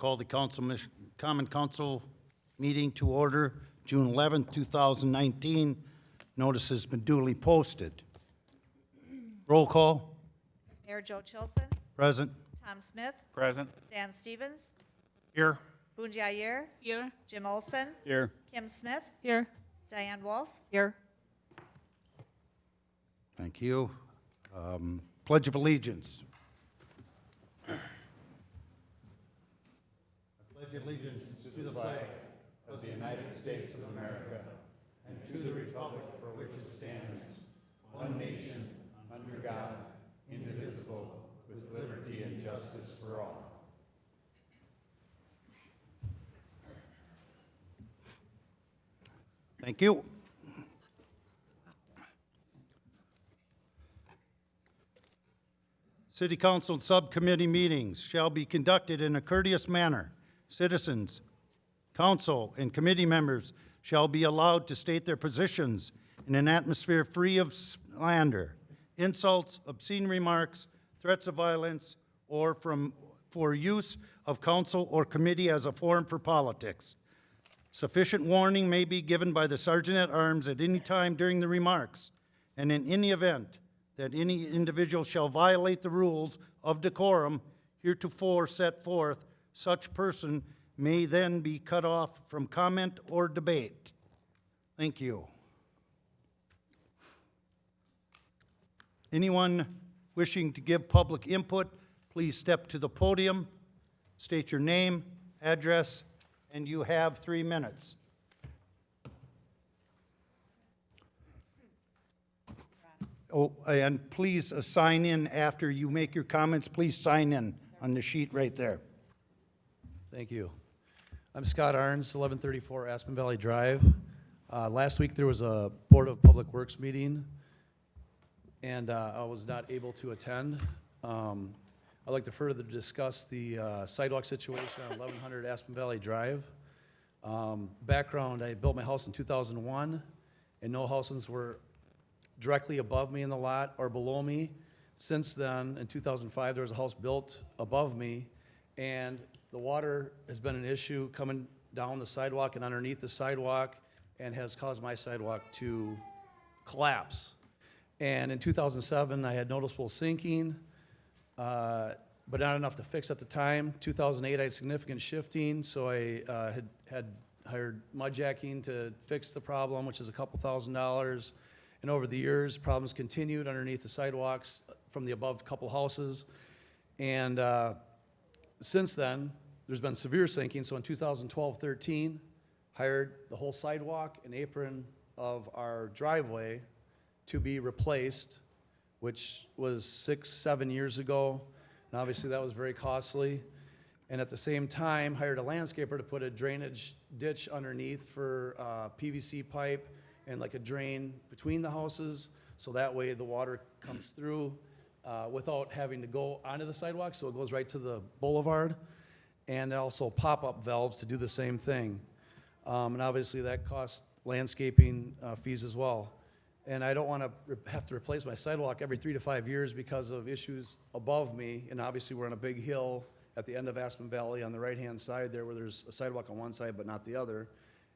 call the Common Council meeting to order, June 11th, 2019. Notice has been duly posted. Roll call. Mayor Joe Chilson, Present. Tom Smith, Present. Dan Stevens, Here. Boone Jair, Here. Jim Olson, Here. Kim Smith, Here. Diane Wolf, Here. Thank you. Pledge of Allegiance. I pledge allegiance to the flag of the United States of America and to the republic for which it stands, one nation, under God, indivisible, with liberty and justice for all. Thank you. City Council subcommittee meetings shall be conducted in a courteous manner. Citizens, council, and committee members shall be allowed to state their positions in an atmosphere free of slander, insults, obscene remarks, threats of violence, or for use of council or committee as a forum for politics. Sufficient warning may be given by the Sergeant-at-Arms at any time during the remarks, and in any event that any individual shall violate the rules of decorum heretofore set forth, such person may then be cut off from comment or debate. Thank you. Anyone wishing to give public input, please step to the podium, state your name, address, and you have 3 minutes. Oh, and please sign in after you make your comments. Please sign in on the sheet right there. Thank you. I'm Scott Arns, 1134 Aspen Valley Drive. Last week there was a Board of Public Works meeting, and I was not able to attend. I'd like to further discuss the sidewalk situation on 1100 Aspen Valley Drive. Background, I built my house in 2001, and no houses were directly above me in the lot or below me. Since then, in 2005, there was a house built above me, and the water has been an issue coming down the sidewalk and underneath the sidewalk and has caused my sidewalk to collapse. And in 2007, I had noticeable sinking, but not enough to fix at the time. 2008, I had significant shifting, so I had hired mud jacking to fix the problem, which is a couple $1,000s. And over the years, problems continued underneath the sidewalks from the above couple houses. And since then, there's been severe sinking. So in 2012-13, hired the whole sidewalk and apron of our driveway to be replaced, which was 6-7 years ago. And obviously that was very costly. And at the same time, hired a landscaper to put a drainage ditch underneath for PVC pipe and like a drain between the houses, so that way the water comes through without having to go onto the sidewalk, so it goes right to the boulevard. And also pop-up valves to do the same thing. And obviously that costs landscaping fees as well. And I don't want to have to replace my sidewalk every 3 to 5 years because of issues above me. And obviously we're on a big hill at the end of Aspen Valley on the right-hand side there, where there's a sidewalk on one side but not the other.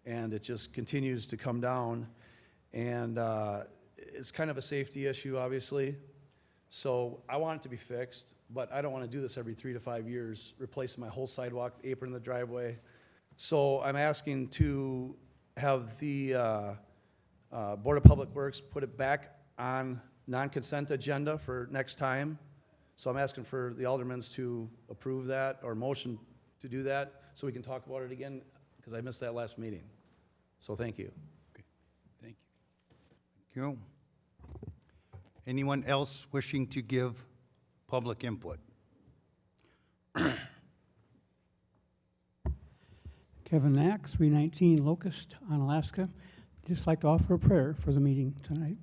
And it just continues to come down. And it's kind of a safety issue, obviously. So I want it to be fixed, but I don't want to do this every 3 to 5 years, replacing my whole sidewalk, the apron in the driveway. So I'm asking to have the Board of Public Works put it back on non-consent agenda for next time. So I'm asking for the aldermans to approve that or motion to do that so we can talk about it again, because I missed that last meeting. So thank you. Thank you. Thank you. Anyone else wishing to give public input? Kevin Knack, 319 Locust, Onalaska. Just like to offer a prayer for the meeting tonight.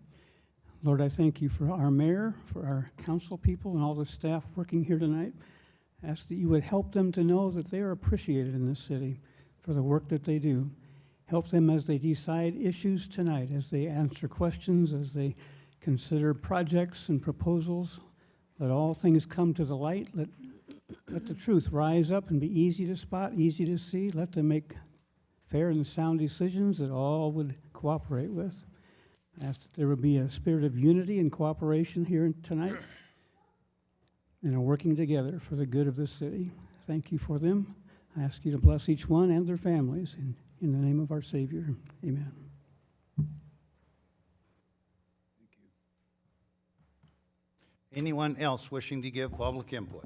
Lord, I thank you for our mayor, for our council people, and all the staff working here tonight. I ask that you would help them to know that they are appreciated in this city for the work that they do. Help them as they decide issues tonight, as they answer questions, as they consider projects and proposals. Let all things come to the light. Let let the truth rise up and be easy to spot, easy to see. Let them make fair and sound decisions that all would cooperate with. I ask that there would be a spirit of unity and cooperation here tonight and are working together for the good of the city. Thank you for them. I ask you to bless each one and their families in the name of our Savior. Amen. Anyone else wishing to give public input?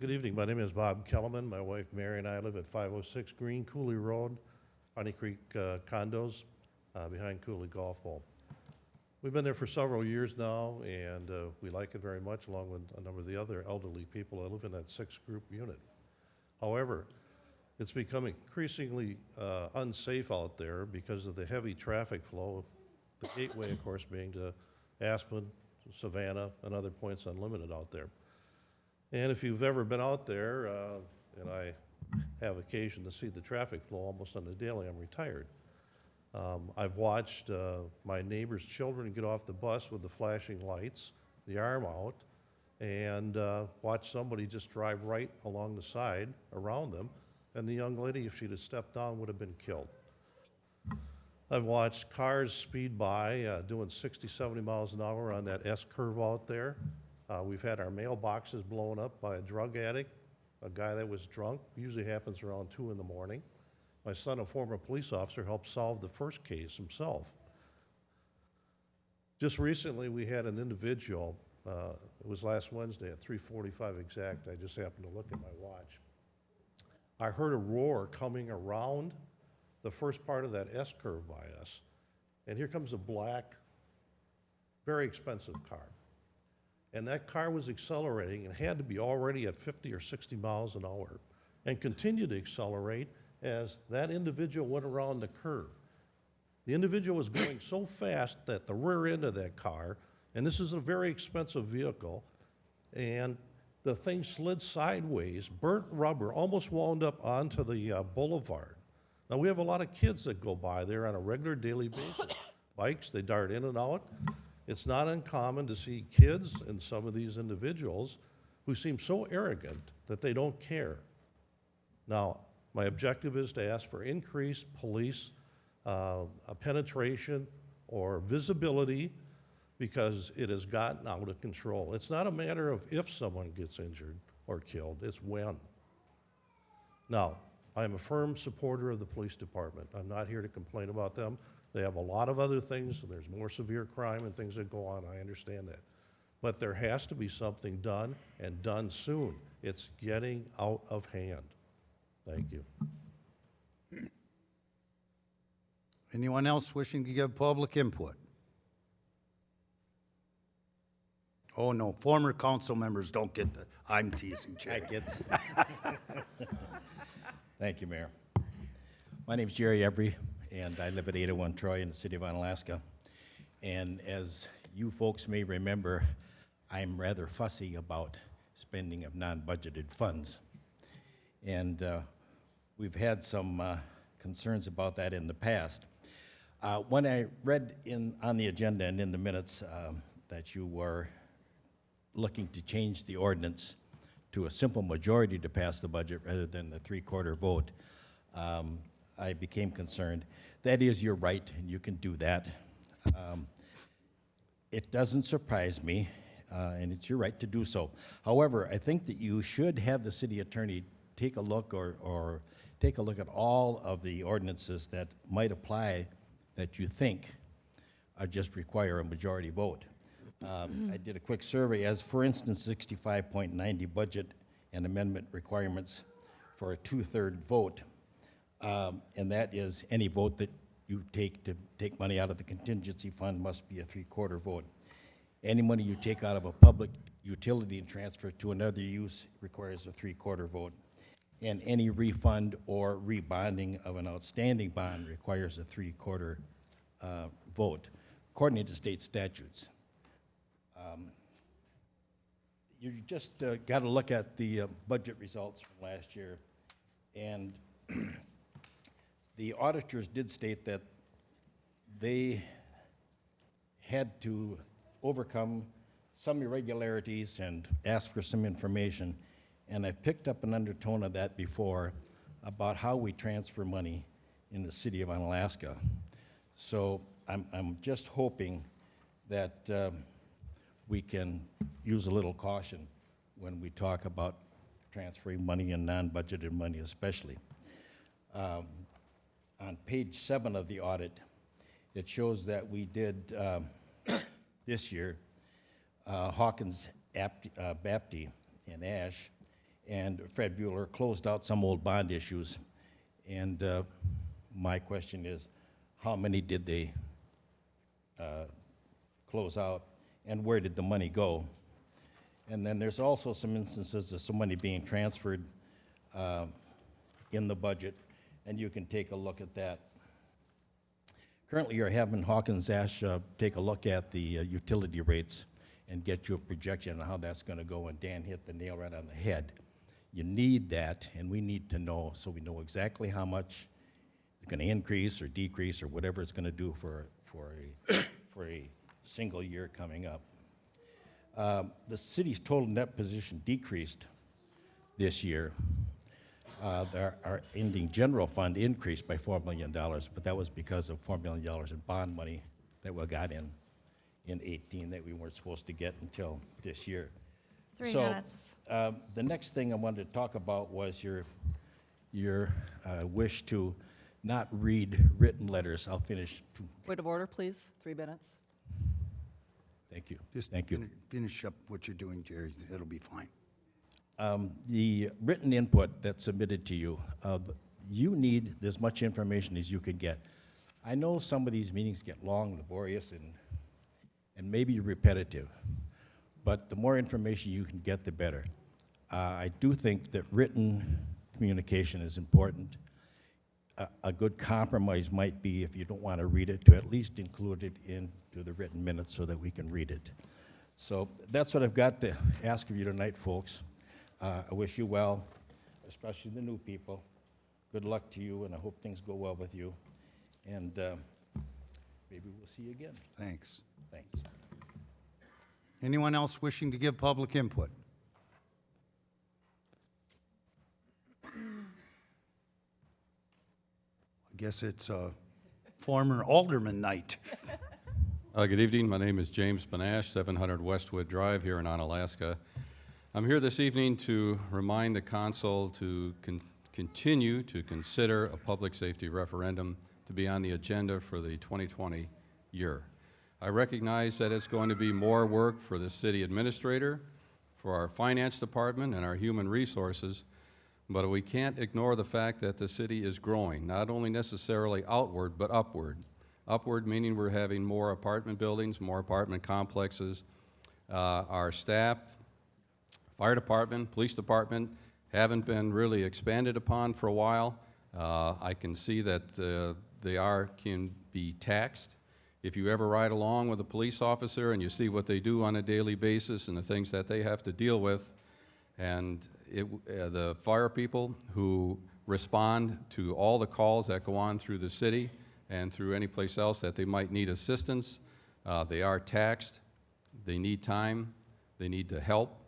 Good evening. My name is Bob Kellerman. My wife Mary and I live at 506 Green Cooley Road, Honey Creek condos behind Cooley Golf Ball. We've been there for several years now, and we like it very much, along with a number of the other elderly people that live in that six-group unit. However, it's become increasingly unsafe out there because of the heavy traffic flow, the gateway, of course, being to Aspen, Savannah, and other points Unlimited out there. And if you've ever been out there, and I have occasion to see the traffic flow almost on a daily, I'm retired. I've watched my neighbor's children get off the bus with the flashing lights, the arm out, and watch somebody just drive right along the side around them, and the young lady, if she'd have stepped down, would have been killed. I've watched cars speed by doing 60, 70 miles an hour on that S-curve out there. We've had our mailboxes blown up by a drug addict, a guy that was drunk. Usually happens around 2 in the morning. My son, a former police officer, helped solve the first case himself. Just recently, we had an individual, it was last Wednesday at 3:45 exact, I just happened to look at my watch. I heard a roar coming around the first part of that S-curve by us, and here comes a black, very expensive car. And that car was accelerating and had to be already at 50 or 60 miles an hour and continued to accelerate as that individual went around the curve. The individual was going so fast that the rear end of that car, and this is a very expensive vehicle, and the thing slid sideways, burnt rubber, almost wound up onto the boulevard. Now, we have a lot of kids that go by there on a regular daily basis. Bikes, they dart in and out. It's not uncommon to see kids and some of these individuals who seem so arrogant that they don't care. Now, my objective is to ask for increased police penetration or visibility because it has gotten out of control. It's not a matter of if someone gets injured or killed, it's when. Now, I am a firm supporter of the police department. I'm not here to complain about them. They have a lot of other things, and there's more severe crime and things that go on, I understand that. But there has to be something done, and done soon. It's getting out of hand. Thank you. Anyone else wishing to give public input? Oh, no, former council members don't get the, I'm teasing, Jerry. Thank you, Mayor. My name's Jerry Embry, and I live at 801 Troy in the city of Onalaska. And as you folks may remember, I'm rather fussy about spending of non-budgeted funds. And we've had some concerns about that in the past. When I read on the agenda and in the minutes that you were looking to change the ordinance to a simple majority to pass the budget rather than the three-quarter vote, I became concerned. That is your right, and you can do that. It doesn't surprise me, and it's your right to do so. However, I think that you should have the city attorney take a look or take a look at all of the ordinances that might apply that you think just require a majority vote. I did a quick survey, as for instance, 65.90 budget and amendment requirements for a two-third vote, and that is any vote that you take to take money out of the contingency fund must be a three-quarter vote. Any money you take out of a public utility and transfer to another use requires a three-quarter vote. And any refund or rebonding of an outstanding bond requires a three-quarter vote, according to state statutes. You just got to look at the budget results from last year, and the auditors did state that they had to overcome some irregularities and asked for some information. And I've picked up an undertone of that before about how we transfer money in the city of Onalaska. So I'm just hoping that we can use a little caution when we talk about transferring money and non-budgeted money especially. On page 7 of the audit, it shows that we did this year Hawkins, Bapty, and Ash, and Fred Bueller closed out some old bond issues. And my question is, how many did they close out, and where did the money go? And then there's also some instances of some money being transferred in the budget, and you can take a look at that. Currently, you're having Hawkins Ash take a look at the utility rates and get you a projection on how that's going to go, and Dan hit the nail right on the head. You need that, and we need to know, so we know exactly how much it's going to increase or decrease or whatever it's going to do for a single year coming up. The city's total net position decreased this year. Our ending general fund increased by $4 million, but that was because of $4 million in bond money that we got in 18 that we weren't supposed to get until this year. 3 So, minutes. the next thing I wanted to talk about was your wish to not read written letters. I'll finish. Point of order, please. 3 minutes. Thank you. Just Thank you. finish up what you're doing, Jerry. It'll be fine. The written input that's submitted to you, you need as much information as you can get. I know some of these meetings get long, laborious, and maybe repetitive, but the more information you can get, the better. I do think that written communication is important. A good compromise might be, if you don't want to read it, to at least include it into the written minutes so that we can read it. So that's what I've got to ask of you tonight, folks. I wish you well, especially the new people. Good luck to you, and I hope things go well with you. And maybe we'll see you again. Thanks. Thanks. Anyone else wishing to give public input? I guess it's former alderman night. Good evening. My name is James Benash, 700 Westwood Drive here in Onalaska. I'm here this evening to remind the council to continue to consider a public safety referendum to be on the agenda for the 2020 year. I recognize that it's going to be more work for the city administrator, for our finance department, and our human resources, but we can't ignore the fact that the city is growing, not only necessarily outward, but upward. Upward meaning we're having more apartment buildings, more apartment complexes. Our staff, fire department, police department haven't been really expanded upon for a while. I can see that they can be taxed. If you ever ride along with a police officer and you see what they do on a daily basis and the things that they have to deal with, and the fire people who respond to all the calls that go on through the city and through any place else that they might need assistance, they are taxed, they need time, they need to help.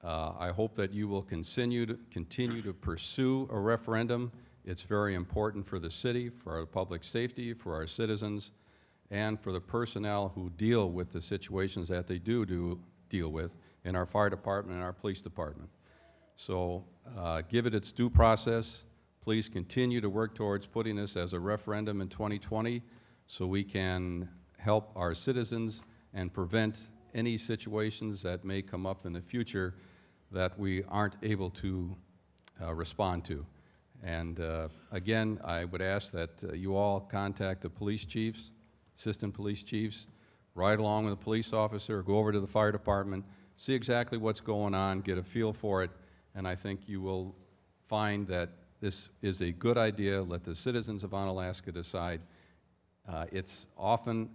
I hope that you will continue to pursue a referendum. It's very important for the city, for our public safety, for our citizens, and for the personnel who deal with the situations that they do deal with in our fire department and our police department. So give it its due process. Please continue to work towards putting this as a referendum in 2020 so we can help our citizens and prevent any situations that may come up in the future that we aren't able to respond to. And again, I would ask that you all contact the police chiefs, assistant police chiefs, ride along with a police officer, go over to the fire department, see exactly what's going on, get a feel for it, and I think you will find that this is a good idea. Let the citizens of Onalaska decide. It's often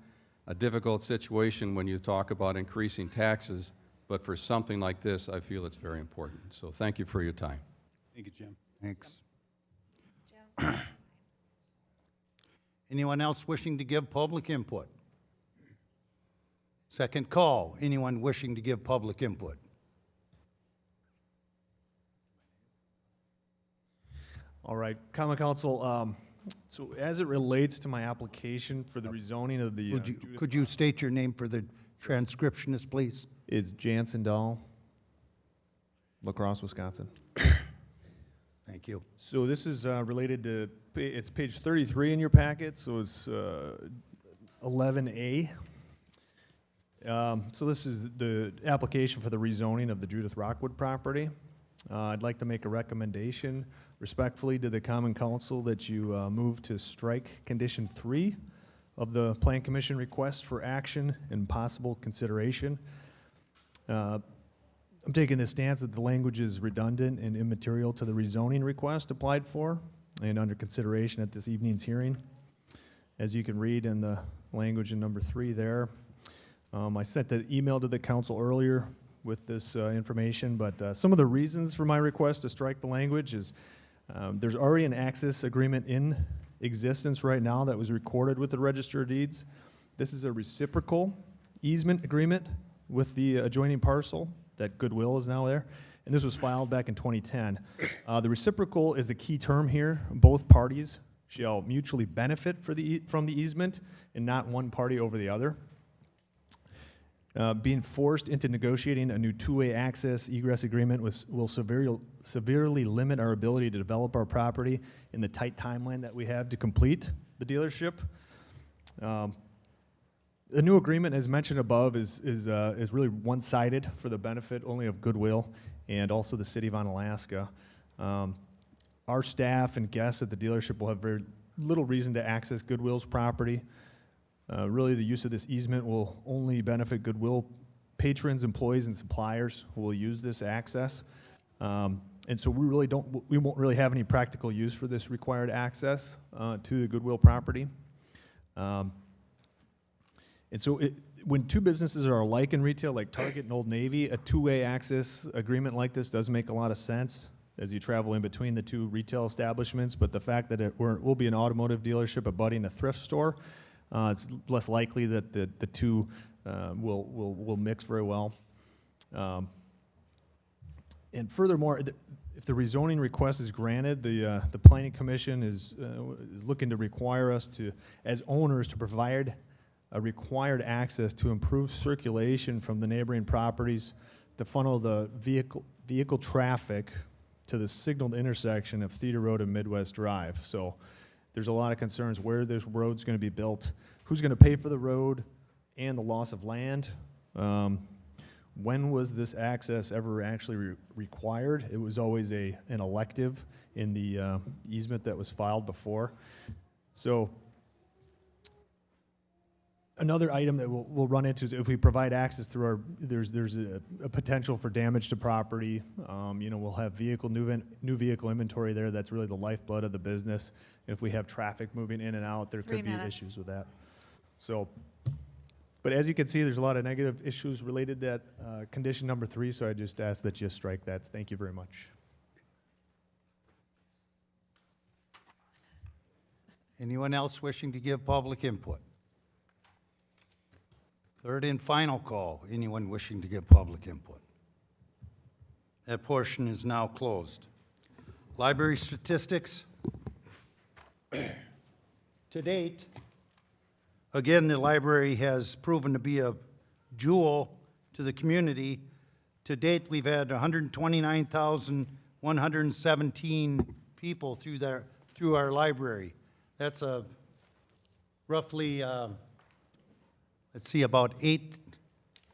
a difficult situation when you talk about increasing taxes, but for something like this, I feel it's very important. So thank you for your time. Thank you, Jim. Thanks. Jim? Anyone else wishing to give public input? Second call, anyone wishing to give public input? All right, Common Council, so as it relates to my application for the rezoning of the, Could you state your name for the transcriptionist, please? it's Jansen Dahl, La Crosse, Wisconsin. Thank you. So this is related to, it's page 33 in your packet, so it's 11A. So this is the application for the rezoning of the Judith Rockwood property. I'd like to make a recommendation respectfully to the Common Council that you move to strike condition 3 of the Plan Commission request for action and possible consideration. I'm taking the stance that the language is redundant and immaterial to the rezoning request applied for and under consideration at this evening's hearing. As you can read in the language in number 3 there, I sent an email to the council earlier with this information, but some of the reasons for my request to strike the language is there's already an access agreement in existence right now that was recorded with the Register of Deeds. This is a reciprocal easement agreement with the adjoining parcel that Goodwill is now there, and this was filed back in 2010. The reciprocal is the key term here. Both parties shall mutually benefit from the easement and not one party over the other. Being forced into negotiating a new two-way access egress agreement will severely limit our ability to develop our property in the tight timeline that we have to complete the dealership. The new agreement, as mentioned above, is really one-sided for the benefit only of Goodwill and also the City of Onalaska. Our staff and guests at the dealership will have very little reason to access Goodwill's property. Really, the use of this easement will only benefit Goodwill patrons, employees, and suppliers who will use this access. And so we won't really have any practical use for this required access to the Goodwill property. And so when two businesses are alike in retail, like Target and Old Navy, a two-way access agreement like this does make a lot of sense as you travel in between the two retail establishments. But the fact that it will be an automotive dealership abutting a thrift store, it's less likely that the two will mix very well. And furthermore, if the rezoning request is granted, the Planning Commission is looking to require us to, as owners, to provide a required access to improve circulation from the neighboring properties to funnel the vehicle traffic to the signaled intersection of Theater Road and Midwest Drive. So there's a lot of concerns where this road's going to be built, who's going to pay for the road, and the loss of land. When was this access ever actually required? It was always an elective in the easement that was filed before. So another item that we'll run into is if we provide access through our, there's a potential for damage to property. We'll have new vehicle inventory there. That's really the lifeblood of the business. If we have traffic moving in and out, there 3 could be minutes. issues with that. So, but as you can see, there's a lot of negative issues related to that condition number 3, so I just ask that you strike that. Thank you very much. Anyone else wishing to give public input? Third and final call, anyone wishing to give public input? That portion is now closed. Library statistics. To date, again, the library has proven to be a jewel to the community. To date, we've had 129,117 people through our library. That's roughly, about 8,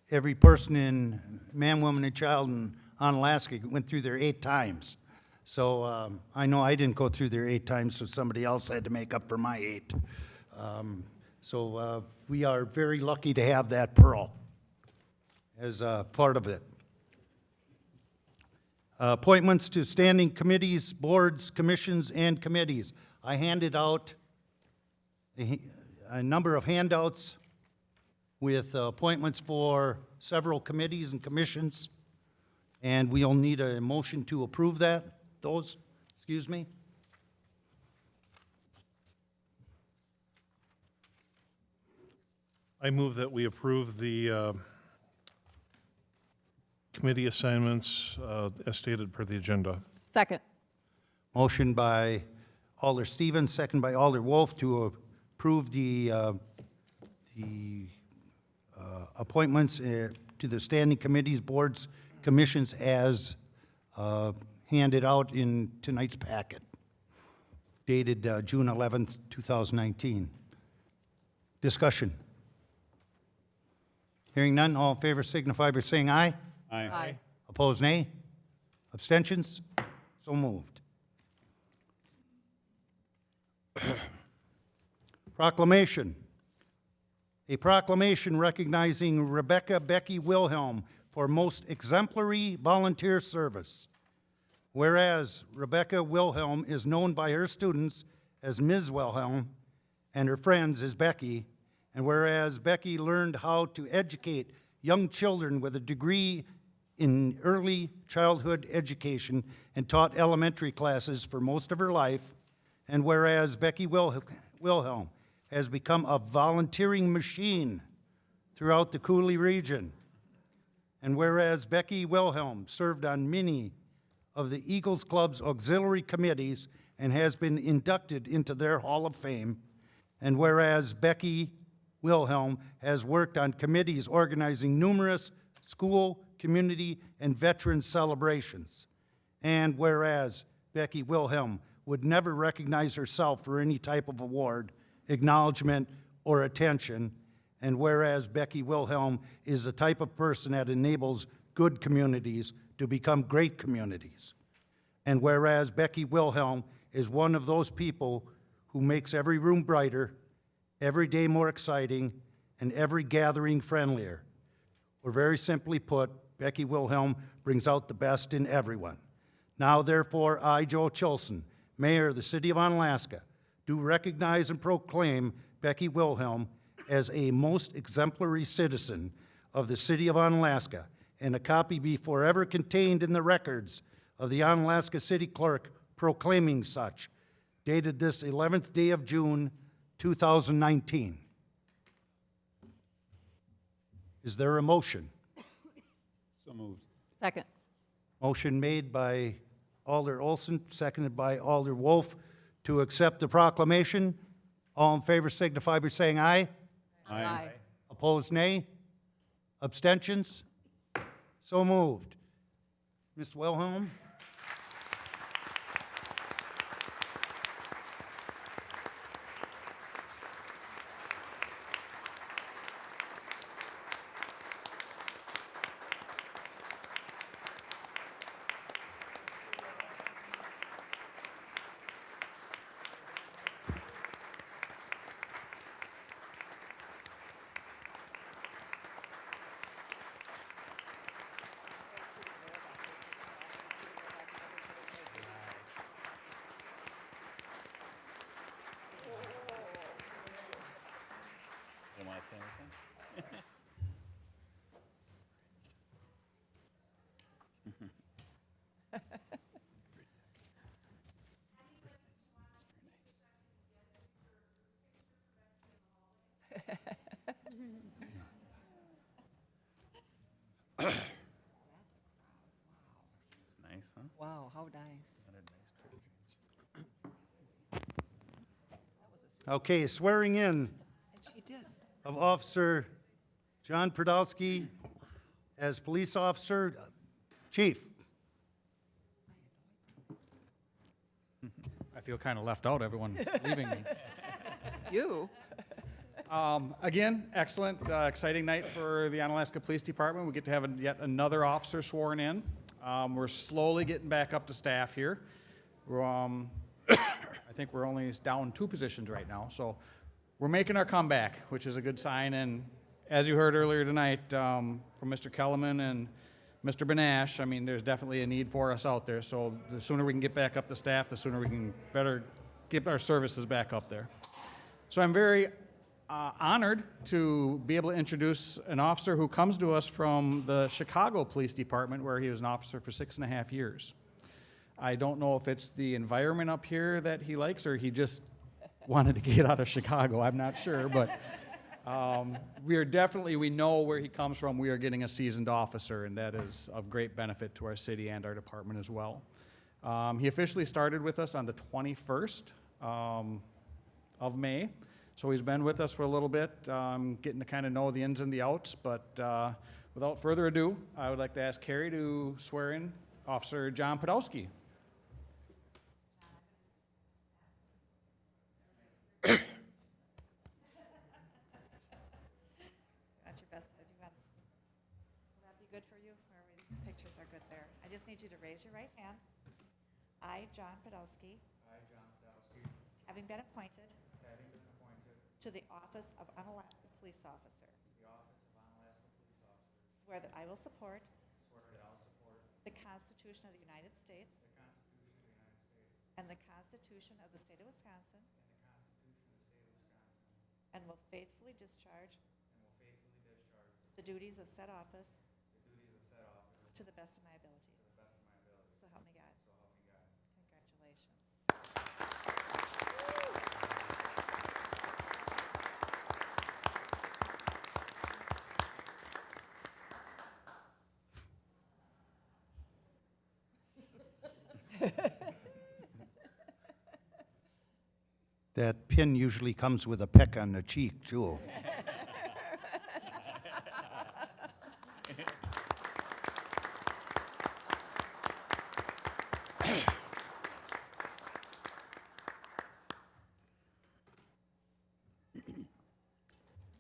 every person in man, woman, and child in Onalaska went through there 8 times. So I know I didn't go through there 8 times, so somebody else had to make up for my 8. So we are very lucky to have that pearl as part of it. Appointments to standing committees, boards, commissions, and committees. I handed out a number of handouts with appointments for several committees and commissions, and we'll need a motion to approve those. I move that we approve the committee assignments as stated per the agenda. Second. Motion by Alder Stevens, second by Alder Wolf to approve the appointments to the standing committees, boards, commissions as handed out in tonight's packet, dated June 11th, 2019. Discussion. Hearing none, all in favor signify by saying aye. Aye. Opposed, nay. Abstentions? So moved. Proclamation. A proclamation recognizing Rebecca Becky Wilhelm for most exemplary volunteer service. Whereas Rebecca Wilhelm is known by her students as Ms. Wilhelm and her friends as Becky, and whereas Becky learned how to educate young children with a degree in early childhood education and taught elementary classes for most of her life, and whereas Becky Wilhelm has become a volunteering machine throughout the Cooley region, and whereas Becky Wilhelm served on many of the Eagles Club's auxiliary committees and has been inducted into their Hall of Fame, and whereas Becky Wilhelm has worked on committees organizing numerous school, community, and veteran celebrations, and whereas Becky Wilhelm would never recognize herself for any type of award, acknowledgement, or attention, and whereas Becky Wilhelm is the type of person that enables good communities to become great communities, and whereas Becky Wilhelm is one of those people who makes every room brighter, every day more exciting, and every gathering friendlier. Or very simply put, Becky Wilhelm brings out the best in everyone. Now, therefore, I, Joe Chilson, Mayor of the City of Onalaska, do recognize and proclaim Becky Wilhelm as a most exemplary citizen of the City of Onalaska, and a copy be forever contained in the records of the Onalaska City Clerk proclaiming such, dated this 11th day of June, 2019. Is there a motion? So moved. Second. Motion made by Alder Olson, seconded by Alder Wolf, to accept the proclamation. All in favor signify by saying aye. Aye. Opposed, nay. Abstentions? So moved. Ms. Wilhelm? You want to say anything? It's nice, huh? Wow, how nice. Okay, swearing in And she did. of Officer John Podolsky as police officer. Chief. I feel kind of left out. Everyone's leaving me. You? Again, excellent, exciting night for the Onalaska Police Department. We get to have yet another officer sworn in. We're slowly getting back up to staff here. I think we're only down 2 positions right now, so we're making our comeback, which is a good sign. And as you heard earlier tonight from Mr. Kellerman and Mr. Benash, I mean, there's definitely a need for us out there. So the sooner we can get back up to staff, the sooner we can better get our services back up there. So I'm very honored to be able to introduce an officer who comes to us from the Chicago Police Department, where he was an officer for 6.5 years. I don't know if it's the environment up here that he likes, or he just wanted to get out of Chicago. I'm not sure, but We know where he comes from. We are getting a seasoned officer, and that is of great benefit to our city and our department as well. He officially started with us on the 21st of May, so he's been with us for a little bit, getting to kind of know the ins and the outs. But without further ado, I would like to ask Carrie to swear in Officer John Podolsky. Got your best, will that be good for you? Pictures are good there. I just need you to raise your right hand. I, John Podolsky, having been appointed to the office of Unalaska Police Officer, swear that I will support the Constitution of the United States and the Constitution of the State of Wisconsin, and will faithfully discharge the duties of said office to the best of my ability. So help me God. Congratulations. That pin usually comes with a peck on the cheek, too.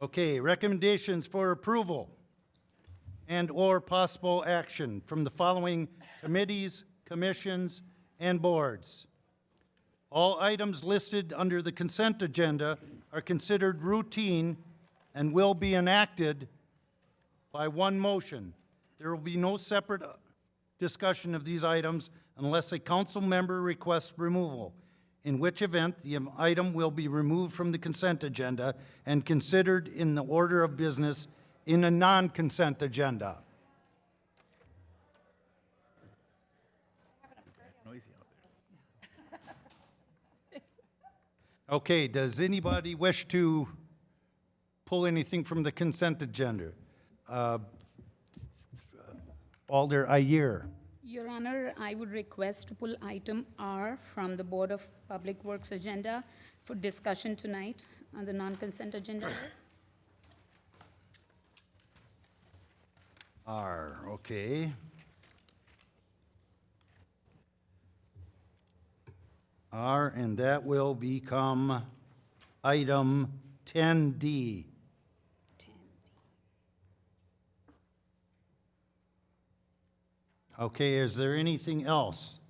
Okay, recommendations for approval and/or possible action from the following committees, commissions, and boards. All items listed under the consent agenda are considered routine and will be enacted by one motion. There will be no separate discussion of these items unless a council member requests removal, in which event the item will be removed from the consent agenda and considered in the order of business in a non-consent agenda. Okay, does anybody wish to pull anything from the consent agenda? Alder Ayer. Your Honor, I would request to pull item R from the Board of Public Works agenda for discussion tonight on the non-consent agenda list. R, okay. R, and that will become item 10D. Okay, is there anything else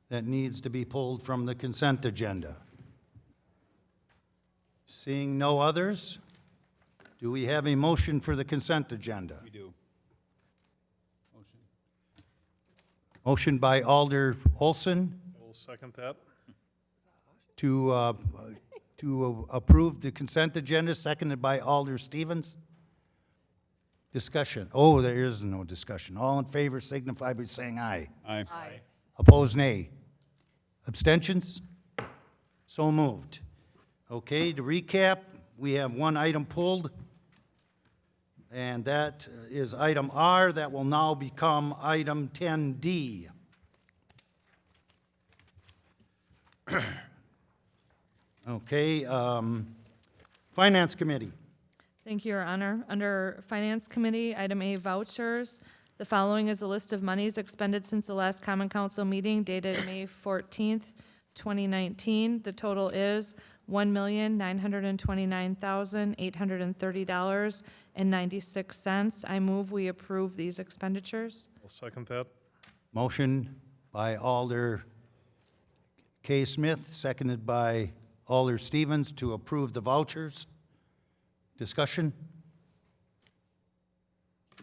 that needs to be pulled from the consent agenda? Seeing no others, do we have a motion for the consent agenda? We do. Motion by Alder Olson I'll second that. to approve the consent agenda, seconded by Alder Stevens. Discussion. Oh, there is no discussion. All in favor signify by saying aye. Aye. Aye. Opposed, nay. Abstentions? So moved. Okay, to recap, we have one item pulled, and that is item R. That will now become item 10D. Okay, Finance Committee. Thank you, Your Honor. Under Finance Committee, item A, vouchers. The following is a list of monies expended since the last Common Council meeting dated May 14th, 2019. The total is $1,929,830.96. I move we approve these expenditures. I'll second that. Motion by Alder K. Smith, seconded by Alder Stevens to approve the vouchers. Discussion?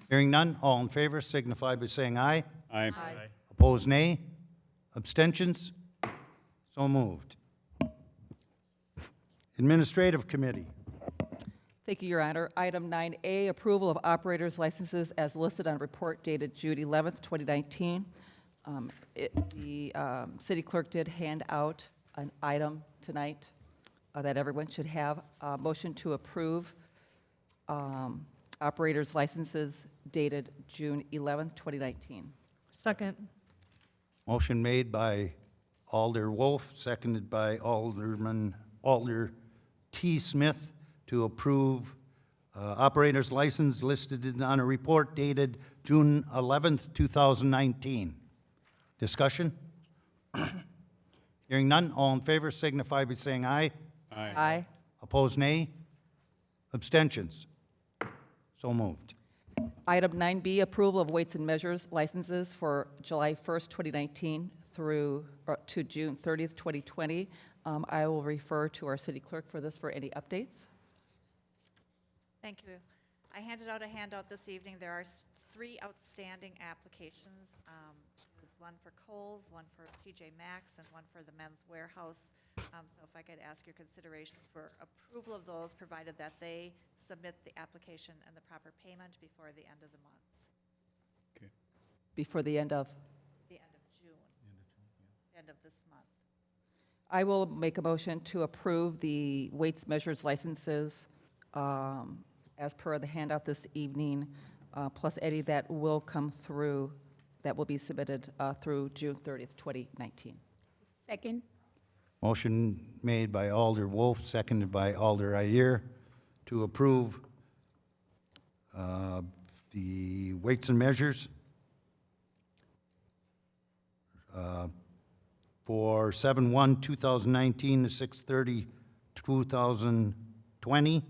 Hearing none, all in favor signify by saying aye. Aye. Opposed, nay. Abstentions? So moved. Administrative Committee. Thank you, Your Honor. Item 9A, approval of operators' licenses as listed on report dated June 11th, 2019. The city clerk did hand out an item tonight that everyone should have. Motion to approve operators' licenses dated June 11th, 2019. Second. Motion made by Alder Wolf, seconded by Alder T. Smith to approve operator's license listed on a report dated June 11th, 2019. Discussion? Hearing none, all in favor signify by saying aye. Aye. Opposed, nay. Abstentions? So moved. Item 9B, approval of weights and measures licenses for July 1st, 2019 through to June 30th, 2020. I will refer to our city clerk for this for any updates. Thank you. I handed out a handout this evening. There are 3 outstanding applications. There's one for Kohl's, one for TJ Maxx, and one for the Men's Warehouse. So if I could ask your consideration for approval of those, provided that they submit the application and the proper payment before the end of the month, Before the end of, the end of June, end of this month. I will make a motion to approve the weights, measures, licenses as per the handout this evening, plus any that will come through, that will be submitted through June 30th, 2019. Second. Motion made by Alder Wolf, seconded by Alder Ayer to approve the weights and measures for 7/1/2019 to 6/30/2020,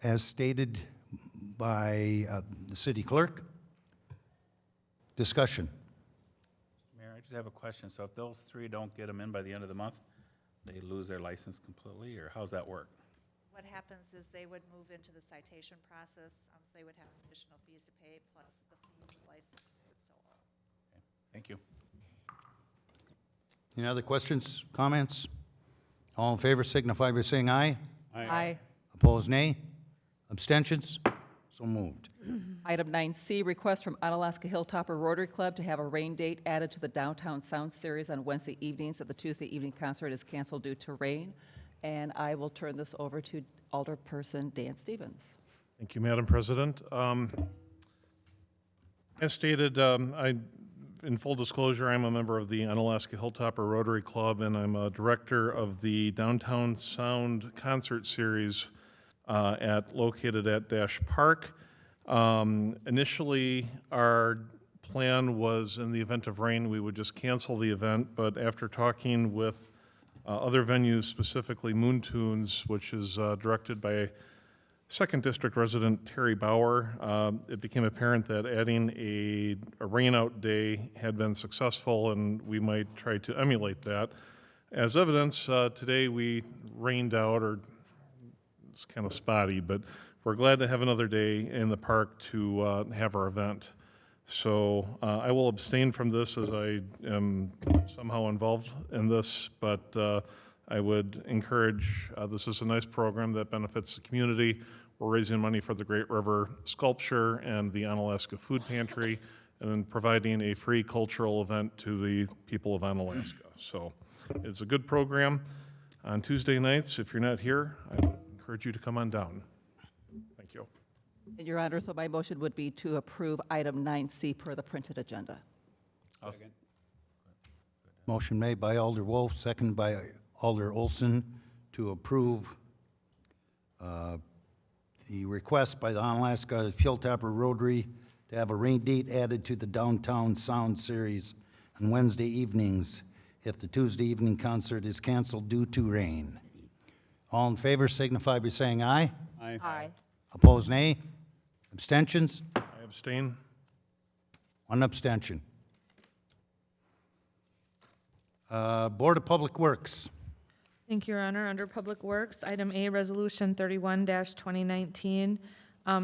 as stated by the city clerk. Discussion. Mayor, I just have a question. So if those 3 don't get them in by the end of the month, they lose their license completely, or how's that work? What happens is they would move into the citation process, so they would have additional fees to pay, plus the fees license they would still owe. Thank you. Any other questions, comments? All in favor signify by saying aye. Aye. Opposed, nay. Abstentions? So moved. Item 9C, request from Onalaska Hilltopper Rotary Club to have a rain date added to the Downtown Sound Series on Wednesday evenings if the Tuesday evening concert is canceled due to rain. And I will turn this over to Alderperson Dan Stevens. Thank you, Madam President. As stated, in full disclosure, I'm a member of the Onalaska Hilltopper Rotary Club, and I'm a director of the Downtown Sound Concert Series located at Dash Park. Initially, our plan was, in the event of rain, we would just cancel the event, but after talking with other venues, specifically Moon Tunes, which is directed by Second District resident Terry Bauer, it became apparent that adding a rain-out day had been successful, and we might try to emulate that. As evidence, today we rained out, or it's kind of spotty, but we're glad to have another day in the park to have our event. So I will abstain from this as I am somehow involved in this, but I would encourage, this is a nice program that benefits the community. We're raising money for the Great River Sculpture and the Onalaska Food Pantry, and then providing a free cultural event to the people of Onalaska. So it's a good program. On Tuesday nights, if you're not here, I would encourage you to come on down. Thank you. And Your Honor, so my motion would be to approve item 9C per the printed agenda. Motion made by Alder Wolf, seconded by Alder Olson to approve the request by the Onalaska Hilltopper Rotary to have a rain date added to the Downtown Sound Series on Wednesday evenings if the Tuesday evening concert is canceled due to rain. All in favor signify by saying aye. Aye. Opposed, nay. Abstentions? I abstain. One abstention. Board of Public Works. Thank you, Your Honor. Under Public Works, item A, Resolution 31-2019,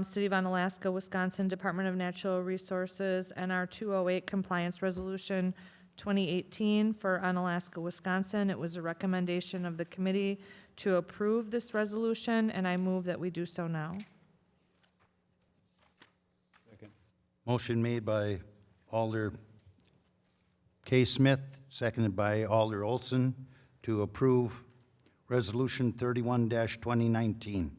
City of Onalaska, Wisconsin Department of Natural Resources, NR 208 Compliance Resolution 2018 for Onalaska, Wisconsin. It was a recommendation of the committee to approve this resolution, and I move that we do so now. Motion made by Alder K. Smith, seconded by Alder Olson, to approve Resolution 31-2019.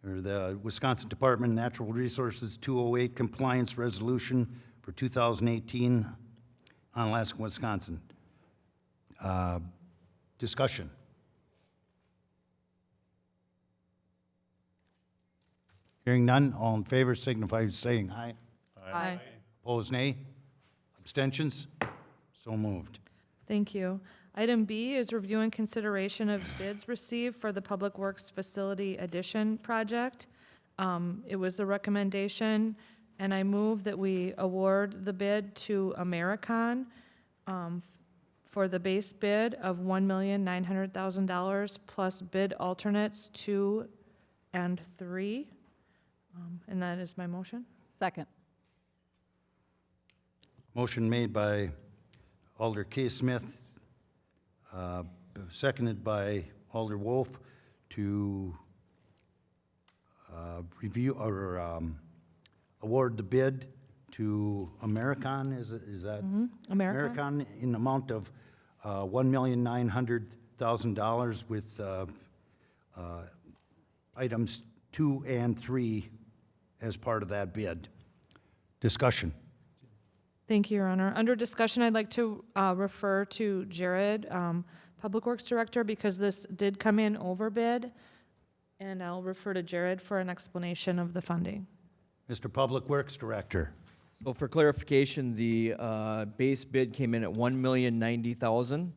Or the Wisconsin Department of Natural Resources 208 Compliance Resolution for 2018 Onalaska, Wisconsin. Discussion. Hearing none, all in favor signify by saying aye. Aye. Opposed, nay. Abstentions? So moved. Thank you. Item B is review and consideration of bids received for the Public Works Facility Addition project. It was the recommendation, and I move that we award the bid to Americon for the base bid of $1,900,000 plus bid alternates 2 and 3. And that is my motion. Second. Motion made by Alder K. Smith, seconded by Alder Wolf to review or award the bid to Americon, is that? Americon. In the amount of $1,900,000 with items 2 and 3 as part of that bid. Discussion. Thank you, Your Honor. Under discussion, I'd like to refer to Jared, Public Works Director, because this did come in over bid, and I'll refer to Jared for an explanation of the funding. Mr. Public Works Director. So for clarification, the base bid came in at $1,090,000.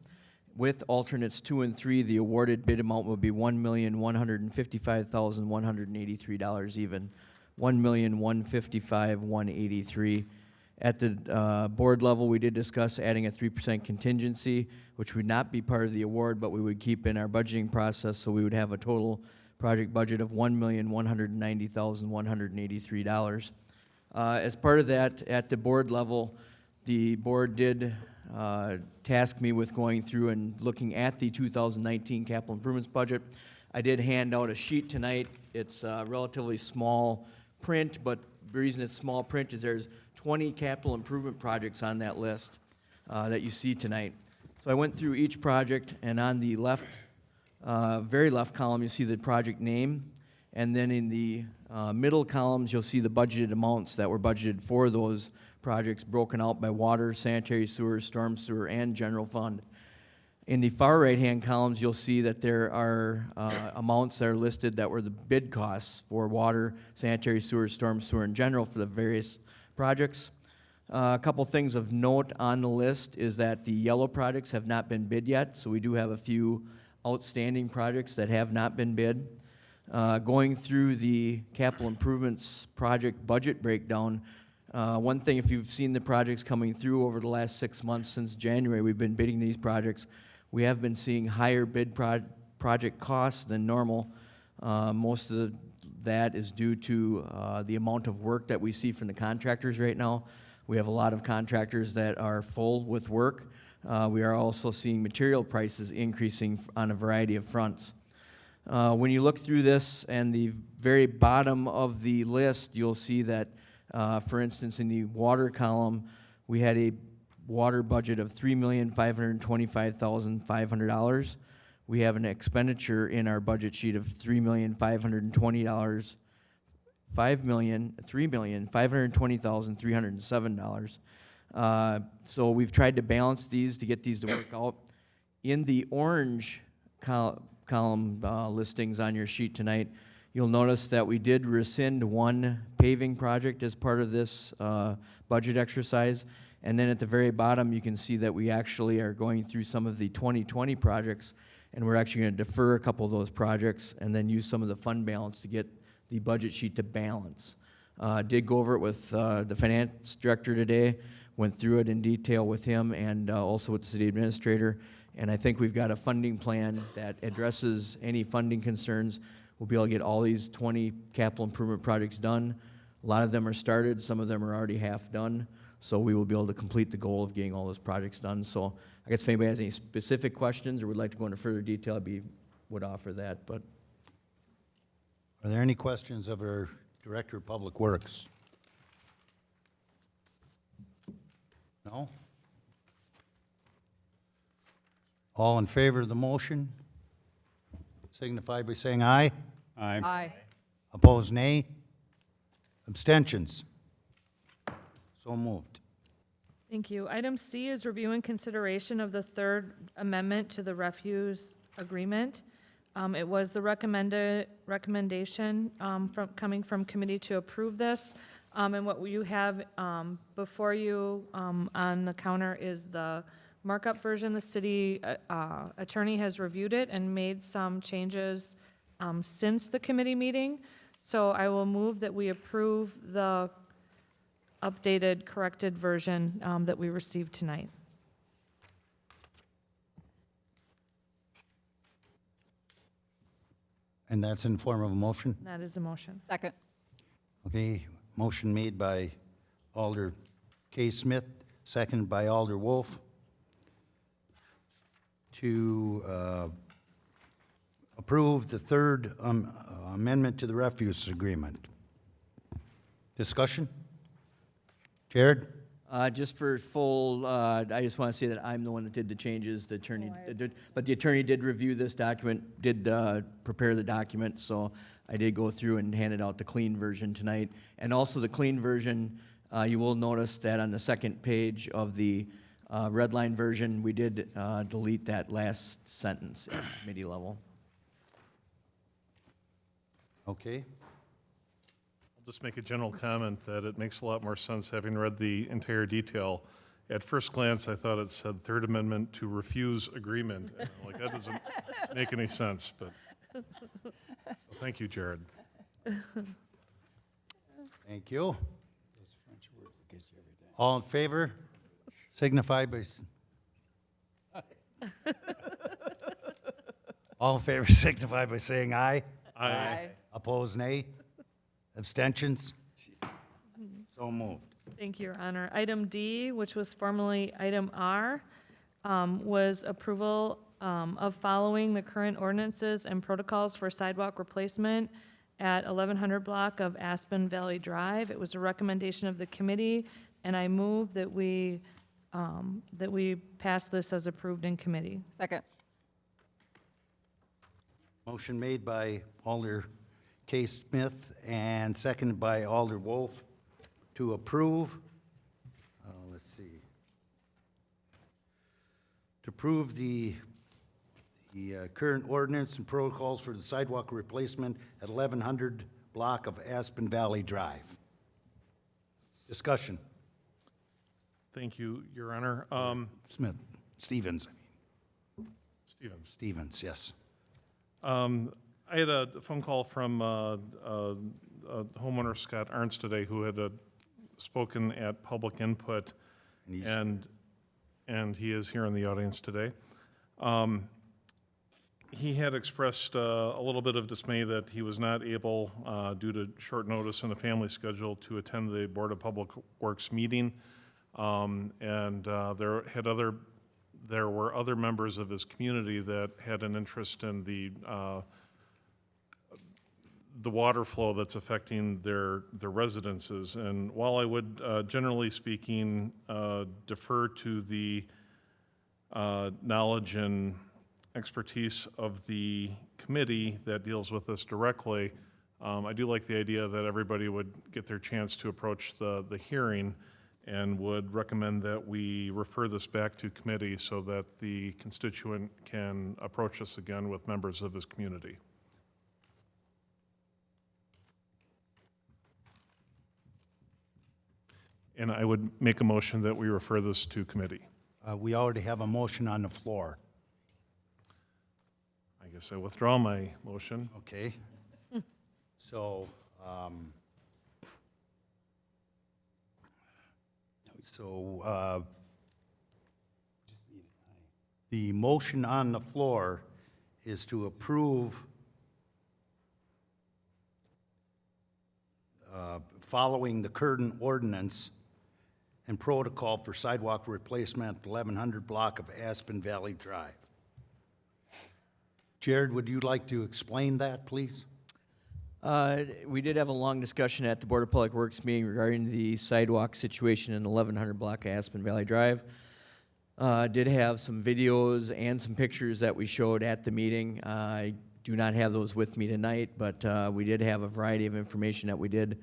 With alternates 2 and 3, the awarded bid amount would be $1,155,183 even. $1,155,183. At the board level, we did discuss adding a 3% contingency, which would not be part of the award, but we would keep in our budgeting process, so we would have a total project budget of $1,190,183. As part of that, at the board level, the board did task me with going through and looking at the 2019 capital improvements budget. I did hand out a sheet tonight. It's relatively small print, but the reason it's small print is there's 20 capital improvement projects on that list that you see tonight. So I went through each project, and on the left, very left column, you see the project name, and then in the middle columns, you'll see the budgeted amounts that were budgeted for those projects broken out by water, sanitary sewer, storm sewer, and general fund. In the far right-hand columns, you'll see that there are amounts that are listed that were the bid costs for water, sanitary sewer, storm sewer, and general for the various projects. A couple things of note on the list is that the yellow projects have not been bid yet, so we do have a few outstanding projects that have not been bid. Going through the capital improvements project budget breakdown, one thing, if you've seen the projects coming through over the last 6 months since January, we've been bidding these projects. We have been seeing higher bid project costs than normal. Most of that is due to the amount of work that we see from the contractors right now. We have a lot of contractors that are full with work. We are also seeing material prices increasing on a variety of fronts. When you look through this and the very bottom of the list, you'll see that, for instance, in the water column, we had a water budget of $3,525,500. We have an expenditure in our budget sheet of $3,520,320,307. So we've tried to balance these to get these to work out. In the orange column listings on your sheet tonight, you'll notice that we did rescind one paving project as part of this budget exercise. And then at the very bottom, you can see that we actually are going through some of the 2020 projects, and we're actually going to defer a couple of those projects and then use some of the fund balance to get the budget sheet to balance. Did go over it with the finance director today, went through it in detail with him and also with the city administrator, and I think we've got a funding plan that addresses any funding concerns. We'll be able to get all these 20 capital improvement projects done. A lot of them are started, some of them are already half done, so we will be able to complete the goal of getting all those projects done. So I guess if anybody has any specific questions or would like to go into further detail, would offer that. But Are there any questions of our Director of Public Works? No? All in favor of the motion signify by saying aye. Aye. Aye. Opposed, nay. Abstentions? So moved. Thank you. Item C is review and consideration of the third amendment to the refuse agreement. It was the recommendation coming from committee to approve this. And what you have before you on the counter is the markup version. The city attorney has reviewed it and made some changes since the committee meeting. So I will move that we approve the updated, corrected version that we received tonight. And that's in form of a motion? That is a motion. Second. Okay, motion made by Alder K. Smith, seconded by Alder Wolf, to approve the third amendment to the refuse agreement. Discussion? Jared? Just for full, I just want to say that I'm the one that did the changes, the attorney, but the attorney did review this document, did prepare the document, so I did go through and handed out the clean version tonight. And also the clean version, you will notice that on the second page of the red line version, we did delete that last sentence at committee level. Okay. I'll just make a general comment that it makes a lot more sense having read the entire detail. At first glance, I thought it said Third Amendment to refuse agreement. And I'm like, that doesn't make any sense, but thank you, Jared. Thank you. All in favor? Signify by... All in favor signify by saying aye. Aye. Opposed, nay. Abstentions? So moved. Thank you, Your Honor. Item D, which was formerly item R, was approval of following the current ordinances and protocols for sidewalk replacement at 1100 block of Aspen Valley Drive. It was a recommendation of the committee, and I move that we pass this as approved in committee. Second. Motion made by Alder K. Smith and seconded by Alder Wolf to approve, let's see, to approve the current ordinance and protocols for the sidewalk replacement at 1100 block of Aspen Valley Drive. Discussion. Thank you, Your Honor. Stevens. Stevens. Yes. I had a phone call from a homeowner, Scott Arns, today, who had spoken at public input, and he is here in the audience today. He had expressed a little bit of dismay that he was not able, due to short notice and a family schedule, to attend the Board of Public Works meeting. There were other members of his community that had an interest in the water flow that's affecting their residences. And while I would, generally speaking, defer to the knowledge and expertise of the committee that deals with this directly, I do like the idea that everybody would get their chance to approach the hearing, and would recommend that we refer this back to committee so that the constituent can approach us again with members of his community. And I would make a motion that we refer this to committee. We already have a motion on the floor. I guess I withdraw my motion. Okay. So, the motion on the floor is to approve following the current ordinance and protocol for sidewalk replacement at 1100 block of Aspen Valley Drive. Jared, would you like to explain that, please? We did have a long discussion at the Board of Public Works meeting regarding the sidewalk situation in 1100 block of Aspen Valley Drive. did have some videos and some pictures that we showed at the meeting. I do not have those with me tonight, but we did have a variety of information that we did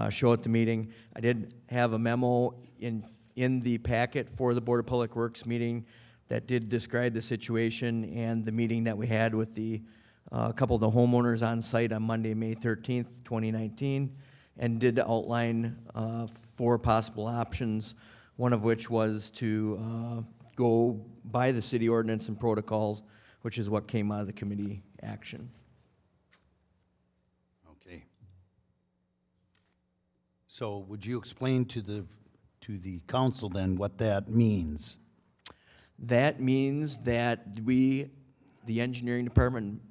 show at the meeting. I did have a memo in the packet for the Board of Public Works meeting that did describe the situation and the meeting that we had with the couple of the homeowners on site on Monday, May 13th, 2019, and did outline 4 possible options, one of which was to go by the city ordinance and protocols, which is what came out of the committee action. Okay. So would you explain to the council then what that means? That means that we, the engineering department,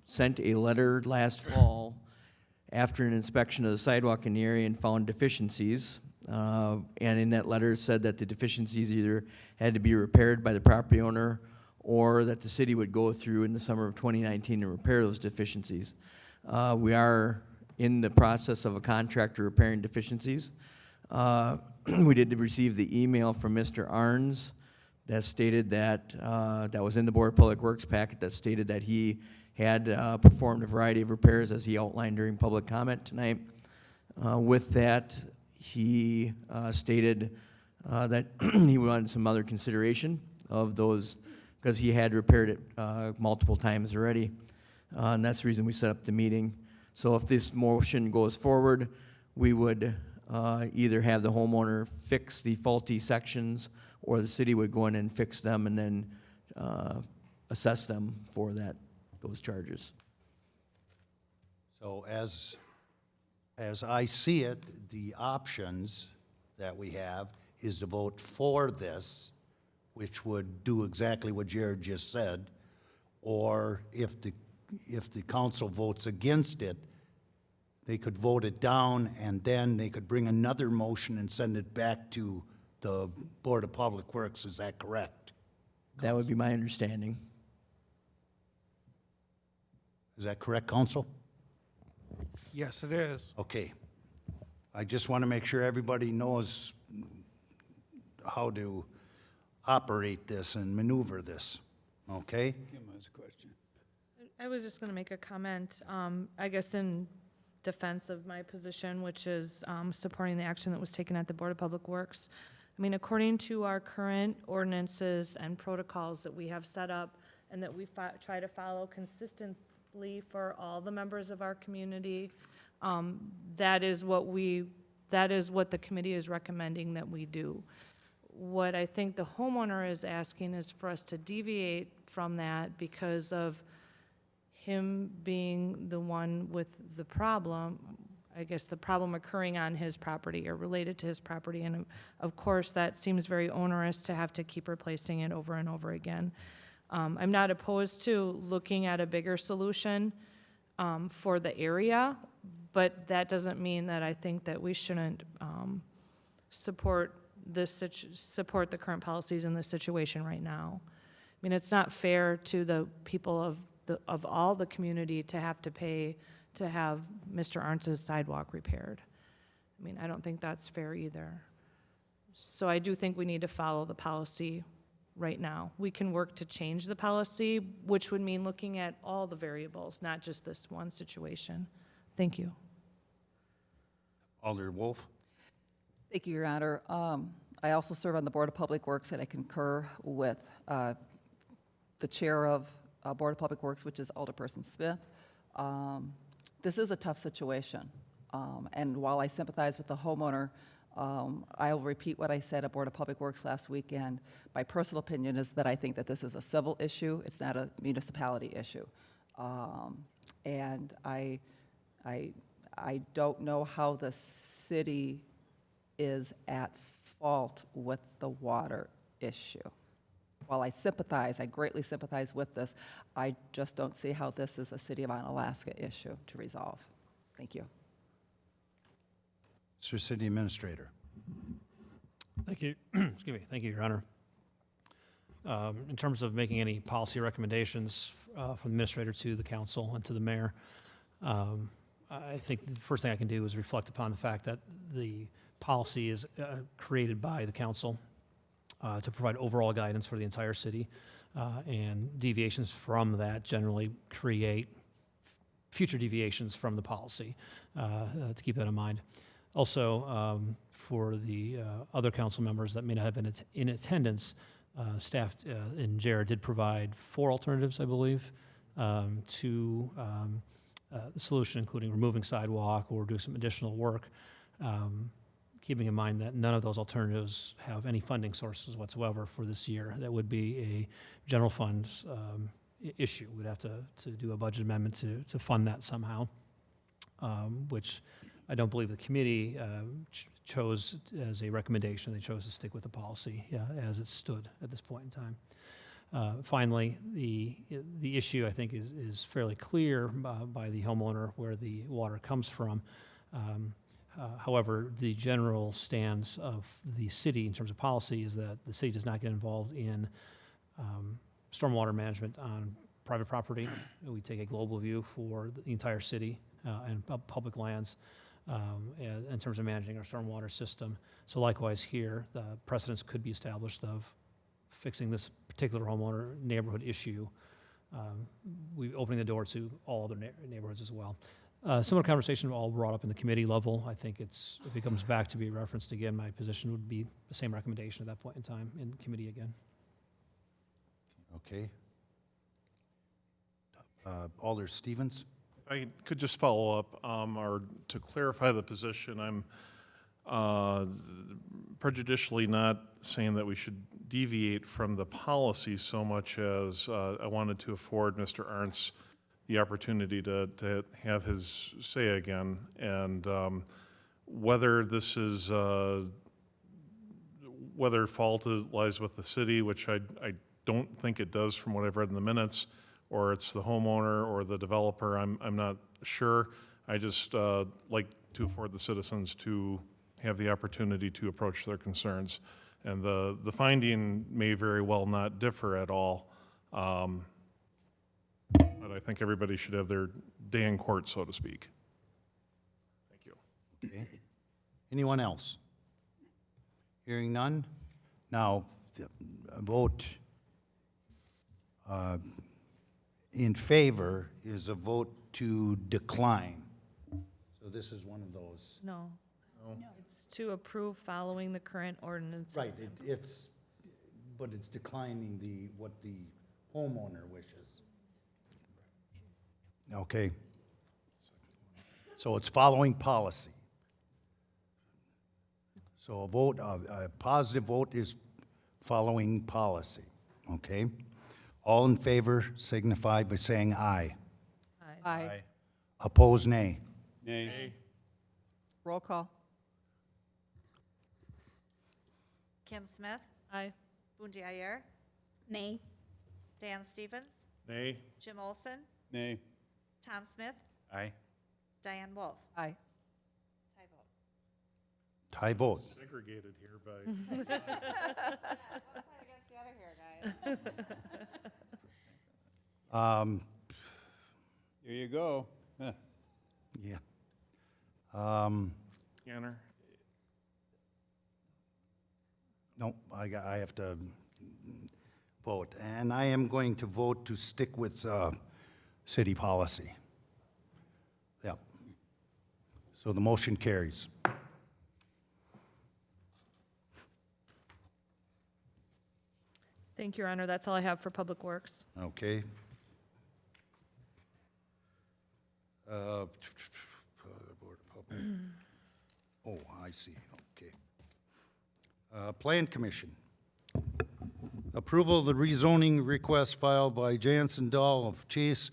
sent a letter last fall after an inspection of the sidewalk in the area and found deficiencies. And in that letter said that the deficiencies either had to be repaired by the property owner or that the city would go through in the summer of 2019 and repair those deficiencies. We are in the process of a contractor repairing deficiencies. We did receive the email from Mr. Arns that stated that, that was in the Board of Public Works packet, that stated that he had performed a variety of repairs as he outlined during public comment tonight. With that, he stated that he wanted some other consideration of those because he had repaired it multiple times already. And that's the reason we set up the meeting. So if this motion goes forward, we would either have the homeowner fix the faulty sections or the city would go in and fix them and then assess them for those charges. So as I see it, the options that we have is to vote for this, which would do exactly what Jared just said, or if the council votes against it, they could vote it down, and then they could bring another motion and send it back to the Board of Public Works. Is that correct? That would be my understanding. Is that correct, council? Yes, it is. Okay. I just want to make sure everybody knows how to operate this and maneuver this, okay? I was just going to make a comment, I guess in defense of my position, which is supporting the action that was taken at the Board of Public Works. I mean, according to our current ordinances and protocols that we have set up and that we try to follow consistently for all the members of our community, that is what the committee is recommending that we do. What I think the homeowner is asking is for us to deviate from that because of him being the one with the problem, I guess the problem occurring on his property or related to his property. And of course, that seems very onerous to have to keep replacing it over and over again. I'm not opposed to looking at a bigger solution for the area, but that doesn't mean that I think that we shouldn't support the current policies in this situation right now. I mean, it's not fair to the people of all the community to have to pay to have Mr. Arntz's sidewalk repaired. I mean, I don't think that's fair either. So I do think we need to follow the policy right now. We can work to change the policy, which would mean looking at all the variables, not just this one situation. Thank you. Alder Wolf? Thank you, Your Honor. I also serve on the Board of Public Works, and I concur with the chair of Board of Public Works, which is Alderperson Smith. This is a tough situation, and while I sympathize with the homeowner, I will repeat what I said at Board of Public Works last weekend. My personal opinion is that I think that this is a civil issue. It's not a municipality issue. And I don't know how the city is at fault with the water issue. While I greatly sympathize with this, I just don't see how this is a City of Onalaska issue to resolve. Thank you. Mr. City Administrator. Thank you. Excuse me. Thank you, Your Honor. In terms of making any policy recommendations from the administrator to the council and to the mayor, I think the first thing I can do is reflect upon the fact that the policy is created by the council. to provide overall guidance for the entire city, and deviations from that generally create future deviations from the policy, to keep that in mind. Also, for the other council members that may not have been in attendance, staff and Jared did provide 4 alternatives, I believe, to the solution, including removing sidewalk or do some additional work, keeping in mind that none of those alternatives have any funding sources whatsoever for this year. That would be a general fund issue. We'd have to do a budget amendment to fund that somehow, which I don't believe the committee chose as a recommendation. They chose to stick with the policy as it stood at this point in time. Finally, the issue, I think, is fairly clear by the homeowner where the water comes from. However, the general stance of the city in terms of policy is that the city does not get involved in stormwater management on private property. We take a global view for the entire city and public lands in terms of managing our stormwater system. So likewise here, the precedents could be established of fixing this particular homeowner neighborhood issue. We opening the door to all other neighborhoods as well. Similar conversation all brought up in the committee level. I think if it comes back to be referenced again, my position would be the same recommendation at that point in time in committee again. Okay. Alder Stevens? If I could just follow up, or to clarify the position, I'm prejudicially not saying that we should deviate from the policy so much as I wanted to afford Mr. Arntz the opportunity to have his say again, and whether this is, whether fault lies with the city, which I don't think it does from what I've read in the minutes, or it's the homeowner or the developer, I'm not sure. I just like to afford the citizens to have the opportunity to approach their concerns. And the finding may very well not differ at all, but I think everybody should have their day in court, so to speak. Thank you. Okay. Anyone else? Hearing none? Now, a vote in favor is a vote to decline. So this is one of those. No. It's to approve following the current ordinances. Right, but it's declining what the homeowner wishes. Okay. So it's following policy. So a positive vote is following policy, okay? All in favor signify by saying aye. Aye. Oppose, nay. Nay. Roll call. Kim Smith, Aye. Bundi Ayer, Nay. Dan Stevens, Nay? Jim Olson, Nay. Tom Smith, Aye. Diane Wolf. Aye. Tie vote. Tie vote. Segregated here by. One side against the other here, guys. Here you go. Yeah. Scanner? No, I have to vote. And I am going to vote to stick with city policy. Yep. So the motion carries. Thank you, Your Honor. That's all I have for Public Works. Okay. Board of Public. Oh, I see, okay. Plan Commission. Approval of the rezoning request filed by Jansen Dahl of Chase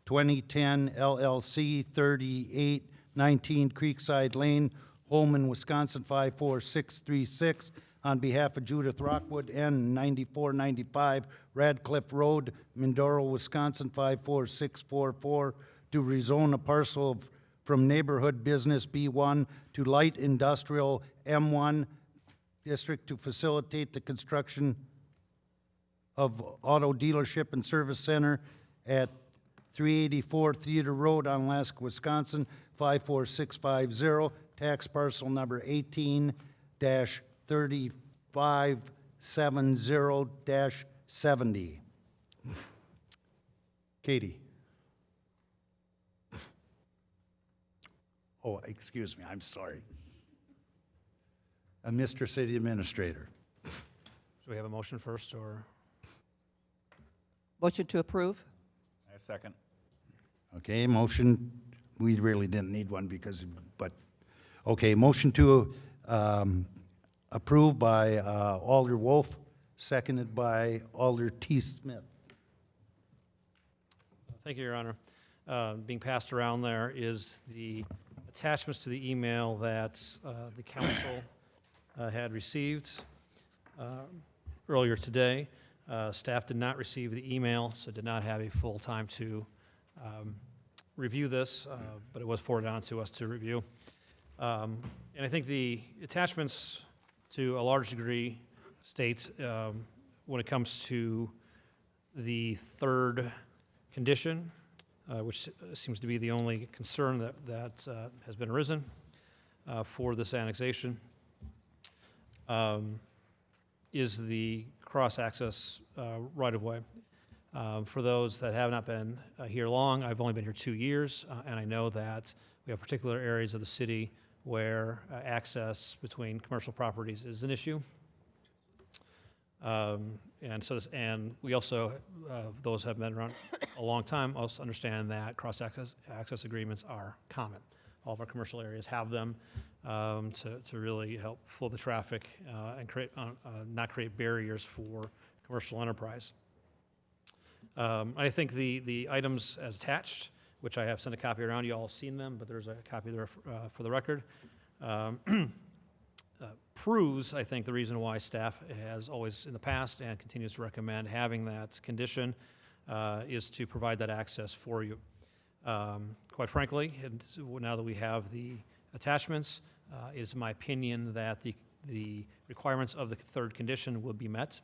2010 LLC 3819 Creekside Lane, Holman, Wisconsin 54636, on behalf of Judith Rockwood, N 9495 Radcliffe Road, Mindoro, Wisconsin 54644, to rezone a parcel from neighborhood business B1 to light industrial M1 district to facilitate the construction of auto dealership and service center at 384 Theater Road, Onalaska, Wisconsin 54650, tax parcel number 18-35 2070. Katie? Oh, excuse me, I'm sorry. Mr. City Administrator. Do we have a motion first, or? Motion to approve? I second. Okay, motion, we really didn't need one because, but, okay, motion to approve by Alder Wolf, seconded by Alder T. Smith. Thank you, Your Honor. Being passed around there is the attachments to the email that the council had received earlier today. Staff did not receive the email, so did not have a full time to review this, but it was forwarded on to us to review. And I think the attachments, to a large degree, state when it comes to the third condition, which seems to be the only concern that has been arisen for this annexation, is the cross-access right-of-way. For those that have not been here long, I've only been here 2 years, and I know that we have particular areas of the city where access between commercial properties is an issue. And we also, those have been around a long time, also understand that cross-access agreements are common. All of our commercial areas have them to really help flow the traffic and not create barriers for commercial enterprise. I think the items as attached, which I have sent a copy around, you all have seen them, but there's a copy there for the record, proves, I think, the reason why staff has always in the past and continues to recommend having that condition is to provide that access for you. Quite frankly, and now that we have the attachments, it is my opinion that the requirements of the third condition will be met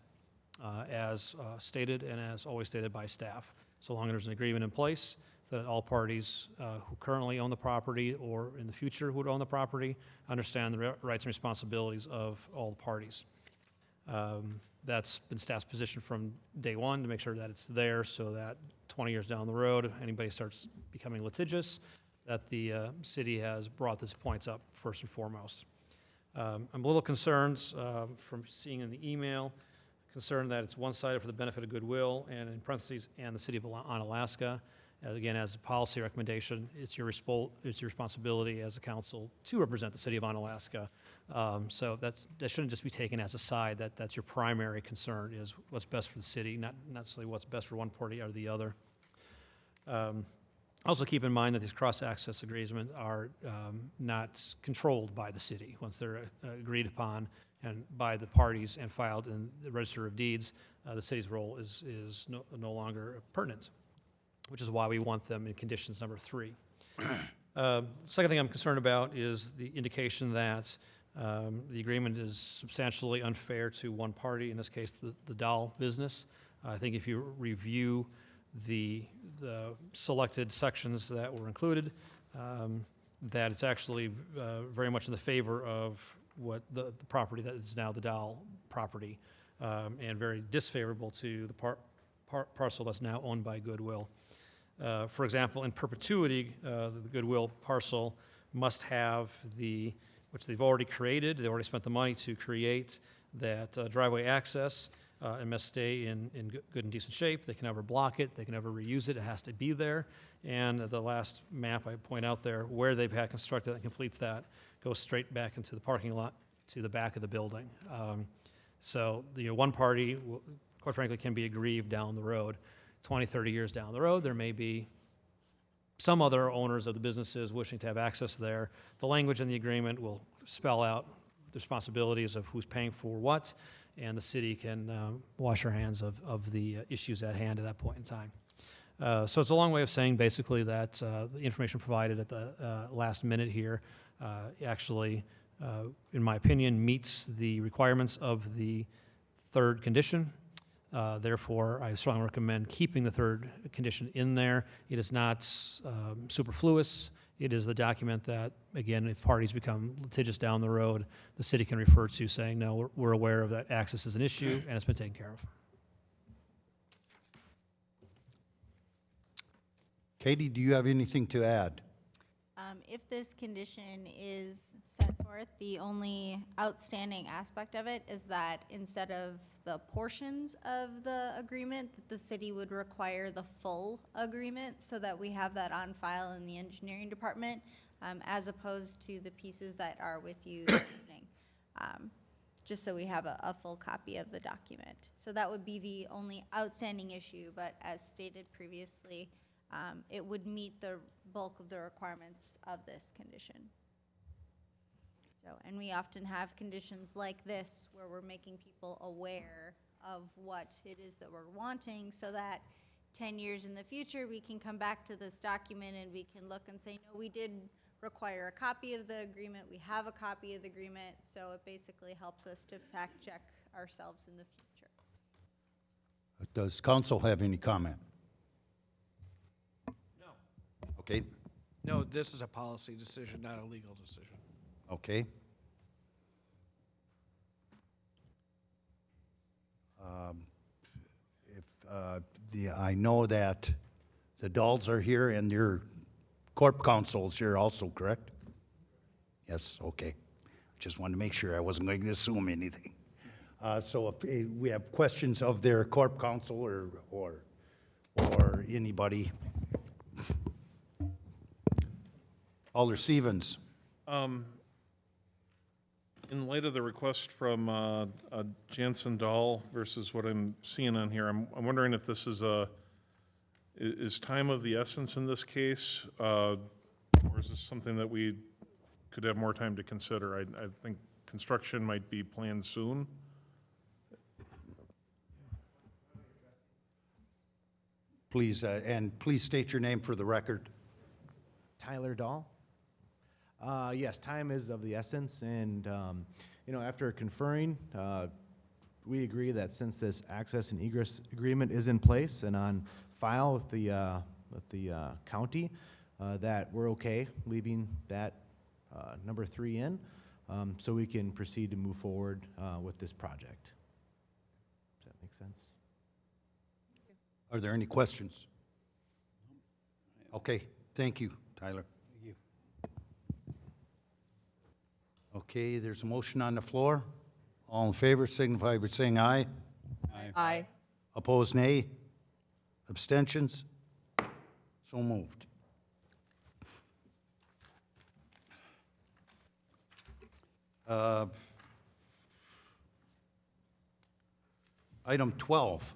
as stated and as always stated by staff, so long as there's an agreement in place so that all parties who currently own the property or in the future who would own the property understand the rights and responsibilities of all the parties. That's been staff's position from day one, to make sure that it's there so that 20 years down the road, anybody starts becoming litigious, that the city has brought these points up first and foremost. I'm a little concerned from seeing in the email, concerned that it's one-sided for the benefit of goodwill, and in parentheses, and the city of Onalaska. Again, as a policy recommendation, it's your responsibility as a council to represent the city of Onalaska. So that shouldn't just be taken as a side, that's your primary concern, is what's best for the city, not necessarily what's best for one party or the other. Also keep in mind that these cross-access agreements are not controlled by the city. Once they're agreed upon and by the parties and filed in the Register of Deeds, the city's role is no longer pertinent, which is why we want them in conditions number 3. Second thing I'm concerned about is the indication that the agreement is substantially unfair to one party, in this case, the Dahl business. I think if you review the selected sections that were included, that it's actually very much in the favor of what the property that is now the Dahl property, and very disfavorable to the parcel that's now owned by Goodwill. For example, in perpetuity, the Goodwill parcel must have which they've already created, they've already spent the money to create that driveway access, and must stay in good and decent shape. They can never block it, they can never reuse it, it has to be there. And the last map I point out there, where they've had constructed that completes that, goes straight back into the parking lot to the back of the building. So one party, quite frankly, can be aggrieved down the road. 20, 30 years down the road, there may be some other owners of the businesses wishing to have access there. The language in the agreement will spell out the responsibilities of who's paying for what, and the city can wash their hands of the issues at hand at that point in time. So it's a long way of saying basically that the information provided at the last minute here actually, in my opinion, meets the requirements of the third condition. Therefore, I strongly recommend keeping the third condition in there. It is not superfluous. It is the document that, again, if parties become litigious down the road, the city can refer to saying, no, we're aware of that access is an issue and it's been taken care of. Katie, do you have anything to add? If this condition is set forth, the only outstanding aspect of it is that instead of the portions of the agreement, that the city would require the full agreement so that we have that on file in the engineering department, as opposed to the pieces that are with you this evening. Just so we have a full copy of the document. So that would be the only outstanding issue, but as stated previously, it would meet the bulk of the requirements of this condition. So, and we often have conditions like this where we're making people aware of what it is that we're wanting so that 10 years in the future, we can come back to this document and we can look and say, no, we did require a copy of the agreement, we have a copy of the agreement, so it basically helps us to fact check ourselves in the future. Does council have any comment? Okay, No, this is a policy decision, not a legal decision. okay. I know that the Dolls are here and your corp counsel is here also, correct? Yes, okay. Just wanted to make sure I wasn't going to assume anything. So if we have questions of their corp counsel or anybody. Alder Stevens. In light of the request from Jansen Dahl versus what I'm seeing on here, I'm wondering if this is time of the essence in this case, or is this something that we could have more time to consider? I think construction might be planned soon. Please, and please state your name for the record. Tyler Dahl. Yes, time is of the essence, and after conferring, we agree that since this access and egress agreement is in place and on file with the county, that we're okay leaving that number 3 in, so we can proceed to move forward with this project. Does that make sense? Are there any questions? Okay, thank you, Tyler. Thank you. Okay, there's a motion on the floor. All in favor signify by saying aye. Aye. Opposed, nay. Abstentions? So moved. Item 12.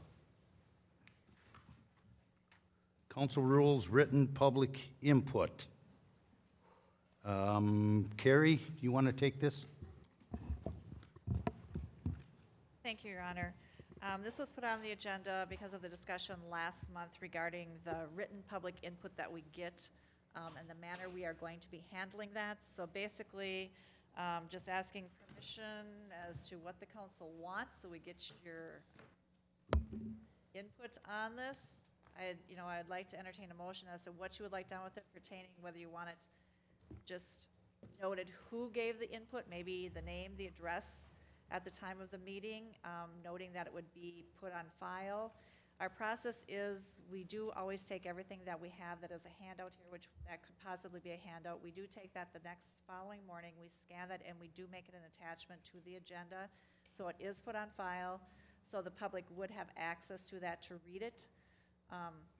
Council rules, written public input. Carrie, do you want to take this? Thank you, Your Honor. This was put on the agenda because of the discussion last month regarding the written public input that we get and the manner we are going to be handling that. So basically, just asking permission as to what the council wants, so we get your input on this. I'd like to entertain a motion as to what you would like done with it pertaining, whether you want it just noted who gave the input, maybe the name, the address at the time of the meeting, noting that it would be put on file. Our process is we do always take everything that we have that is a handout here, which that could possibly be a handout. We do take that the next following morning, we scan that, and we do make it an attachment to the agenda. So it is put on file, so the public would have access to that to read it.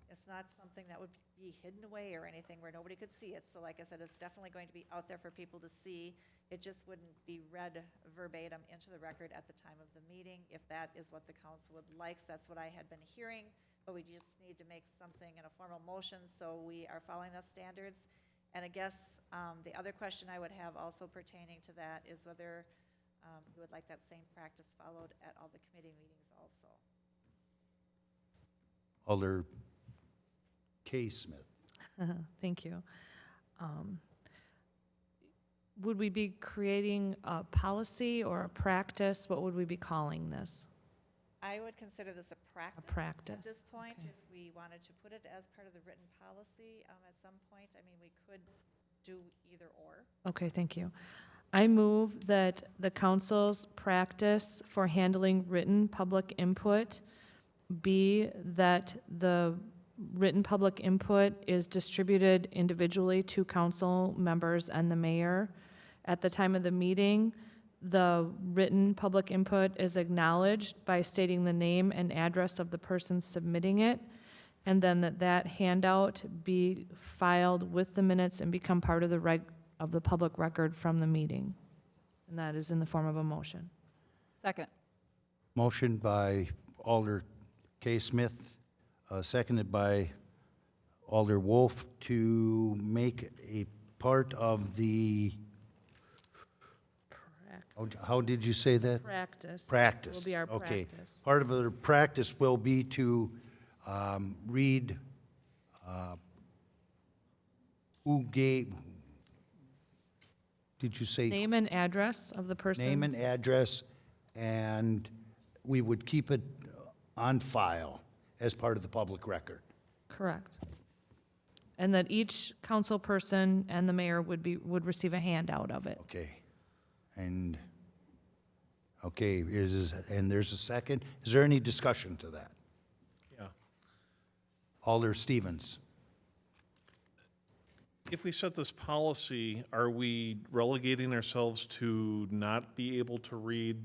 It's not something that would be hidden away or anything where nobody could see it. So like I said, it's definitely going to be out there for people to see. It just wouldn't be read verbatim into the record at the time of the meeting. If that is what the council would like, that's what I had been hearing, but we just need to make something in a formal motion, so we are following those standards. And I guess the other question I would have also pertaining to that is whether you would like that same practice followed at all the committee meetings also. Alder K. Smith. Thank you. Would we be creating a policy or a practice? What would we be calling this? I would consider this a practice. At this point, okay. if we wanted to put it as part of the written policy at some point, I mean, we could do either or. Okay, thank you. I move that the council's practice for handling written public input be that the written public input is distributed individually to council members and the mayor. At the time of the meeting, the written public input is acknowledged by stating the name and address of the person submitting it, and then that handout be filed with the minutes and become part of the public record from the meeting. And that is in the form of a motion. Second. Motion by Alder K. Smith, seconded by Alder Wolf to make a part of the, how did you say that? Practice. Practice. Will be our Okay. practice. Part of the practice will be to read who gave, did you say? Name and address of the person. Name and address, and we would keep it on file as part of the public record. Correct. And that each council person and the mayor would receive a handout of it. Okay. And, okay, and there's a second. Is there any discussion to that? Yeah. Alder Stevens. If we set this policy, are we relegating ourselves to not be able to read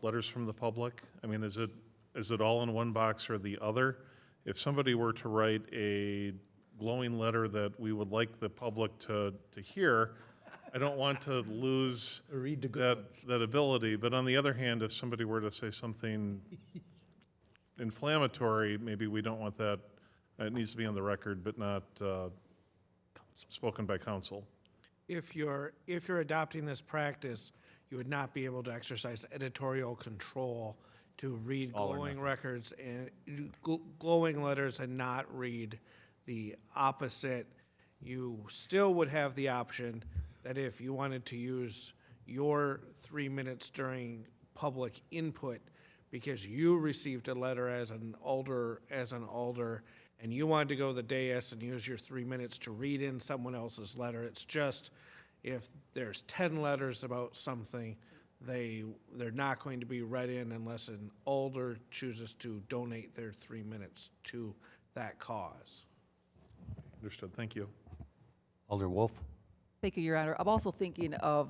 letters from the public? I mean, is it all in one box or the other? If somebody were to write a glowing letter that we would like the public to hear, I don't want to lose that ability. But on the other hand, if somebody were to say something inflammatory, maybe we don't want that. It needs to be on the record, but not spoken by council. If you're adopting this practice, you would not be able to exercise editorial control to read All or glowing nothing. records and glowing letters and not read the opposite. You still would have the option that if you wanted to use your 3 minutes during public input because you received a letter as an alder, and you wanted to go to the dais and use your 3 minutes to read in someone else's letter. It's just if there's 10 letters about something, they're not going to be read in unless an alder chooses to donate their 3 minutes to that cause. Understood. Thank you. Alder Wolf. Thank you, Your Honor. I'm also thinking of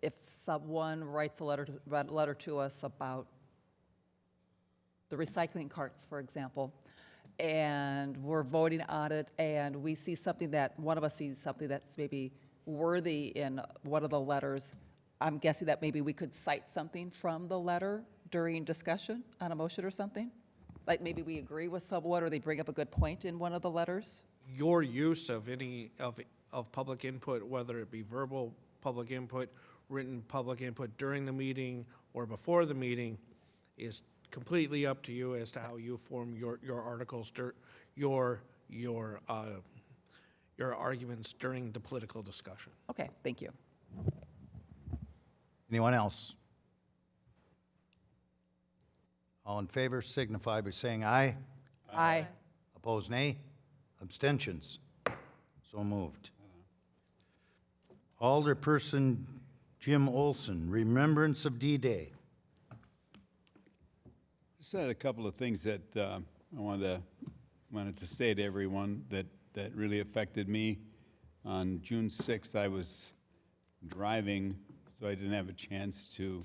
if someone writes a letter to us about the recycling carts, for example, and we're voting on it, and we see something that, one of us sees something that's maybe worthy in one of the letters. I'm guessing that maybe we could cite something from the letter during discussion on a motion or something? Like maybe we agree with someone, or they bring up a good point in one of the letters? Your use of any of public input, whether it be verbal public input, written public input during the meeting or before the meeting, is completely up to you as to how you form your articles, your arguments during the political discussion. Okay, thank you. Anyone else? All in favor signify by saying aye. Aye. Opposed, nay. Abstentions? So moved. Alderperson Jim Olson, Remembrance of D-Day. Just had a couple of things that I wanted to say to everyone that really affected me. On June 6th, I was driving, so I didn't have a chance to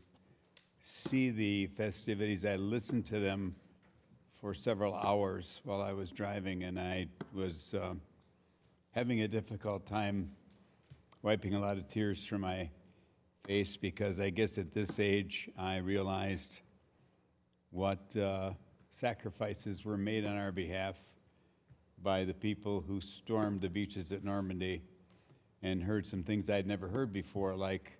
see the festivities. I listened to them for several hours while I was driving, and I was having a difficult time wiping a lot of tears from my face, because I guess at this age I realized what sacrifices were made on our behalf by the people who stormed the beaches at Normandy, and heard some things I'd never heard before, like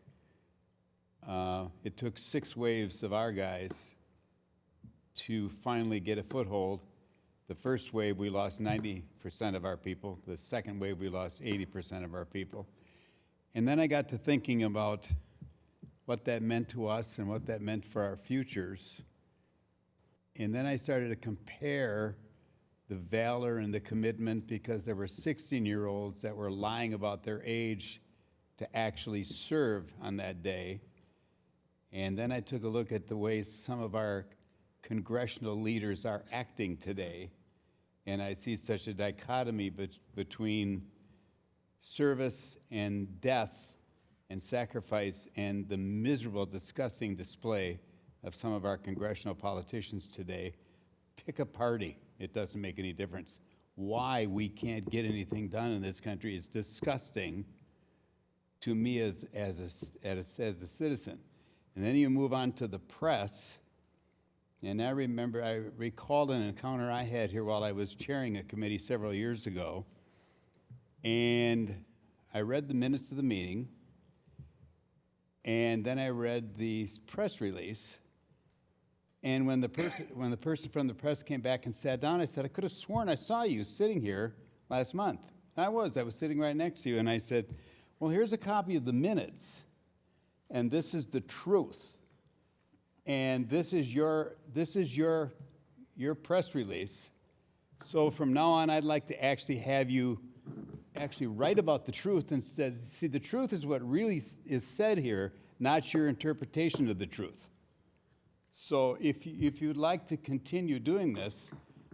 it took 6 waves of our guys to finally get a foothold. The first wave, we lost 90% of our people. The second wave, we lost 80% of our people. And then I got to thinking about what that meant to us and what that meant for our futures. And then I started to compare the valor and the commitment, because there were 16-year-olds that were lying about their age to actually serve on that day. And then I took a look at the way some of our congressional leaders are acting today, and I see such a dichotomy between service and death and sacrifice, and the miserable, disgusting display of some of our congressional politicians today. Pick a party. It doesn't make any difference. Why we can't get anything done in this country is disgusting to me as a citizen. And then you move on to the press, and I recalled an encounter I had here while I was chairing a committee several years ago, and I read the minutes of the meeting, and then I read the press release. And when the person from the press came back and sat down, I said, I could have sworn I saw you sitting here last month. I was sitting right next to you. And I said, well, here's a copy of the minutes, and this is the truth. And this is your press release. So from now on, I'd like to actually have you actually write about the truth and said, see, the truth is what really is said here, not your interpretation of the truth. So if you'd like to continue doing this,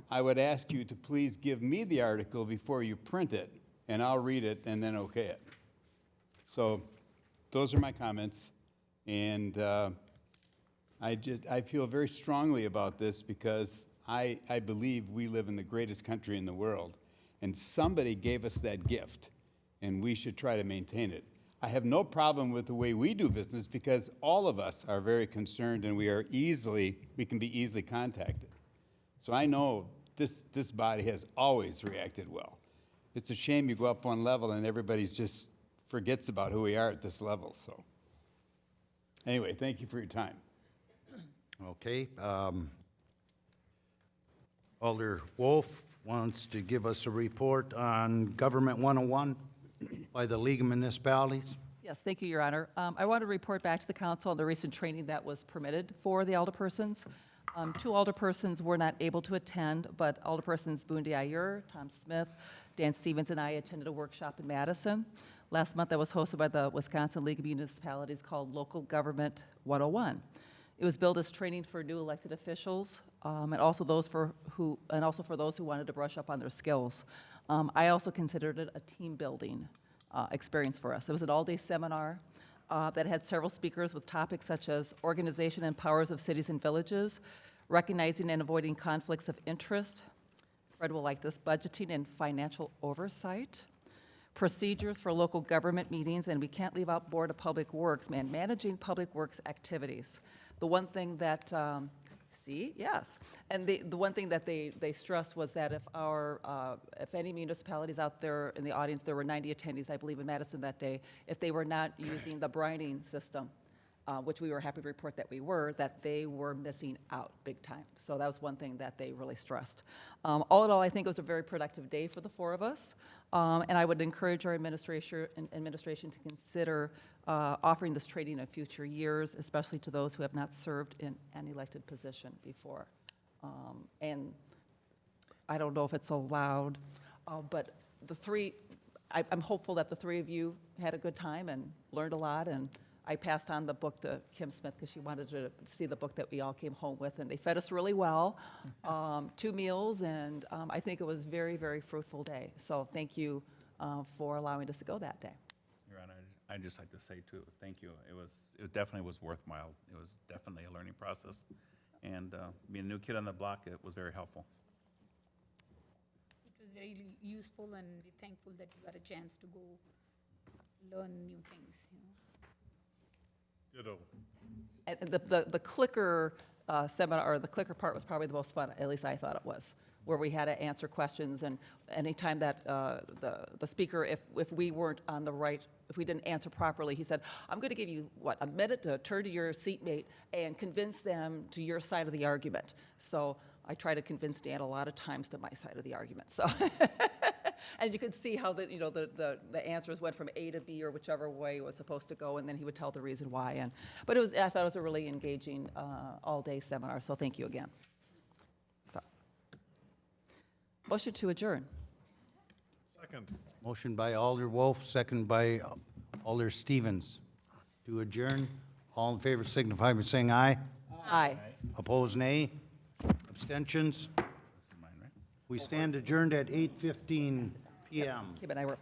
I would ask you to please give me the article before you print it, and I'll read it and then okay it. So those are my comments, and I feel very strongly about this because I believe we live in the greatest country in the world, and somebody gave us that gift, and we should try to maintain it. I have no problem with the way we do business because all of us are very concerned, and we can be easily contacted. So I know this body has always reacted well. It's a shame you go up one level and everybody just forgets about who we are at this level. So anyway, thank you for your time. Okay. Alder Wolf wants to give us a report on Government 101 by the League of Municipalities. Yes, thank you, Your Honor. I want to report back to the council on the recent training that was permitted for the alderpersons. 2 alderpersons were not able to attend, but alderpersons Bundi Ayer, Tom Smith, Dan Stevens, and I attended a workshop in Madison. Last month that was hosted by the Wisconsin League of Municipalities called Local Government 101. It was billed as training for new elected officials, and also for those who wanted to brush up on their skills. I also considered it a team building experience for us. It was an all-day seminar that had several speakers with topics such as organization and powers of cities and villages, recognizing and avoiding conflicts of interest, Fred will like this, budgeting and financial oversight, procedures for local government meetings, and we can't leave out Board of Public Works, managing public works activities. The one thing that, and the one thing that they stressed was that if any municipalities out there in the audience, there were 90 attendees, I believe, in Madison that day, if they were not using the brining system, which we were happy to report that we were, that they were missing out big time. So that was one thing that they really stressed. All in all, I think it was a very productive day for the 4 of us, and I would encourage our administration to consider offering this training in future years, especially to those who have not served in an elected position before. And I don't know if it's allowed, but I'm hopeful that the 3 of you had a good time and learned a lot, and I passed on the book to Kim Smith because she wanted to see the book that we all came home with, and they fed us really well, 2 meals, and I think it was a very, very fruitful day. So thank you for allowing us to go that day. Your Honor, I'd just like to say too, thank you. It definitely was worthwhile. It was definitely a learning process, and being a new kid on the block, it was very helpful. It was very useful, and we're thankful that you got a chance to go learn new things. Ditto. And the clicker seminar, or the clicker part was probably the most fun, at least I thought it was, where we had to answer questions, and anytime that the speaker, if we weren't on the right, if we didn't answer properly, he said, I'm going to give you, a minute to turn to your seatmate and convince them to your side of the argument. So I try to convince Dan a lot of times to my side of the argument. So, and you could see how the answers went from A to B or whichever way it was supposed to go, and then he would tell the reason why. But I thought it was a really engaging all-day seminar. So thank you again. So, Motion to adjourn. Second. Motion by Alder Wolf, second by Alder Stevens. To adjourn, all in favor signify by saying aye. Aye. Opposed, nay. Abstentions? We stand adjourned at 8:15 PM. Kim and I were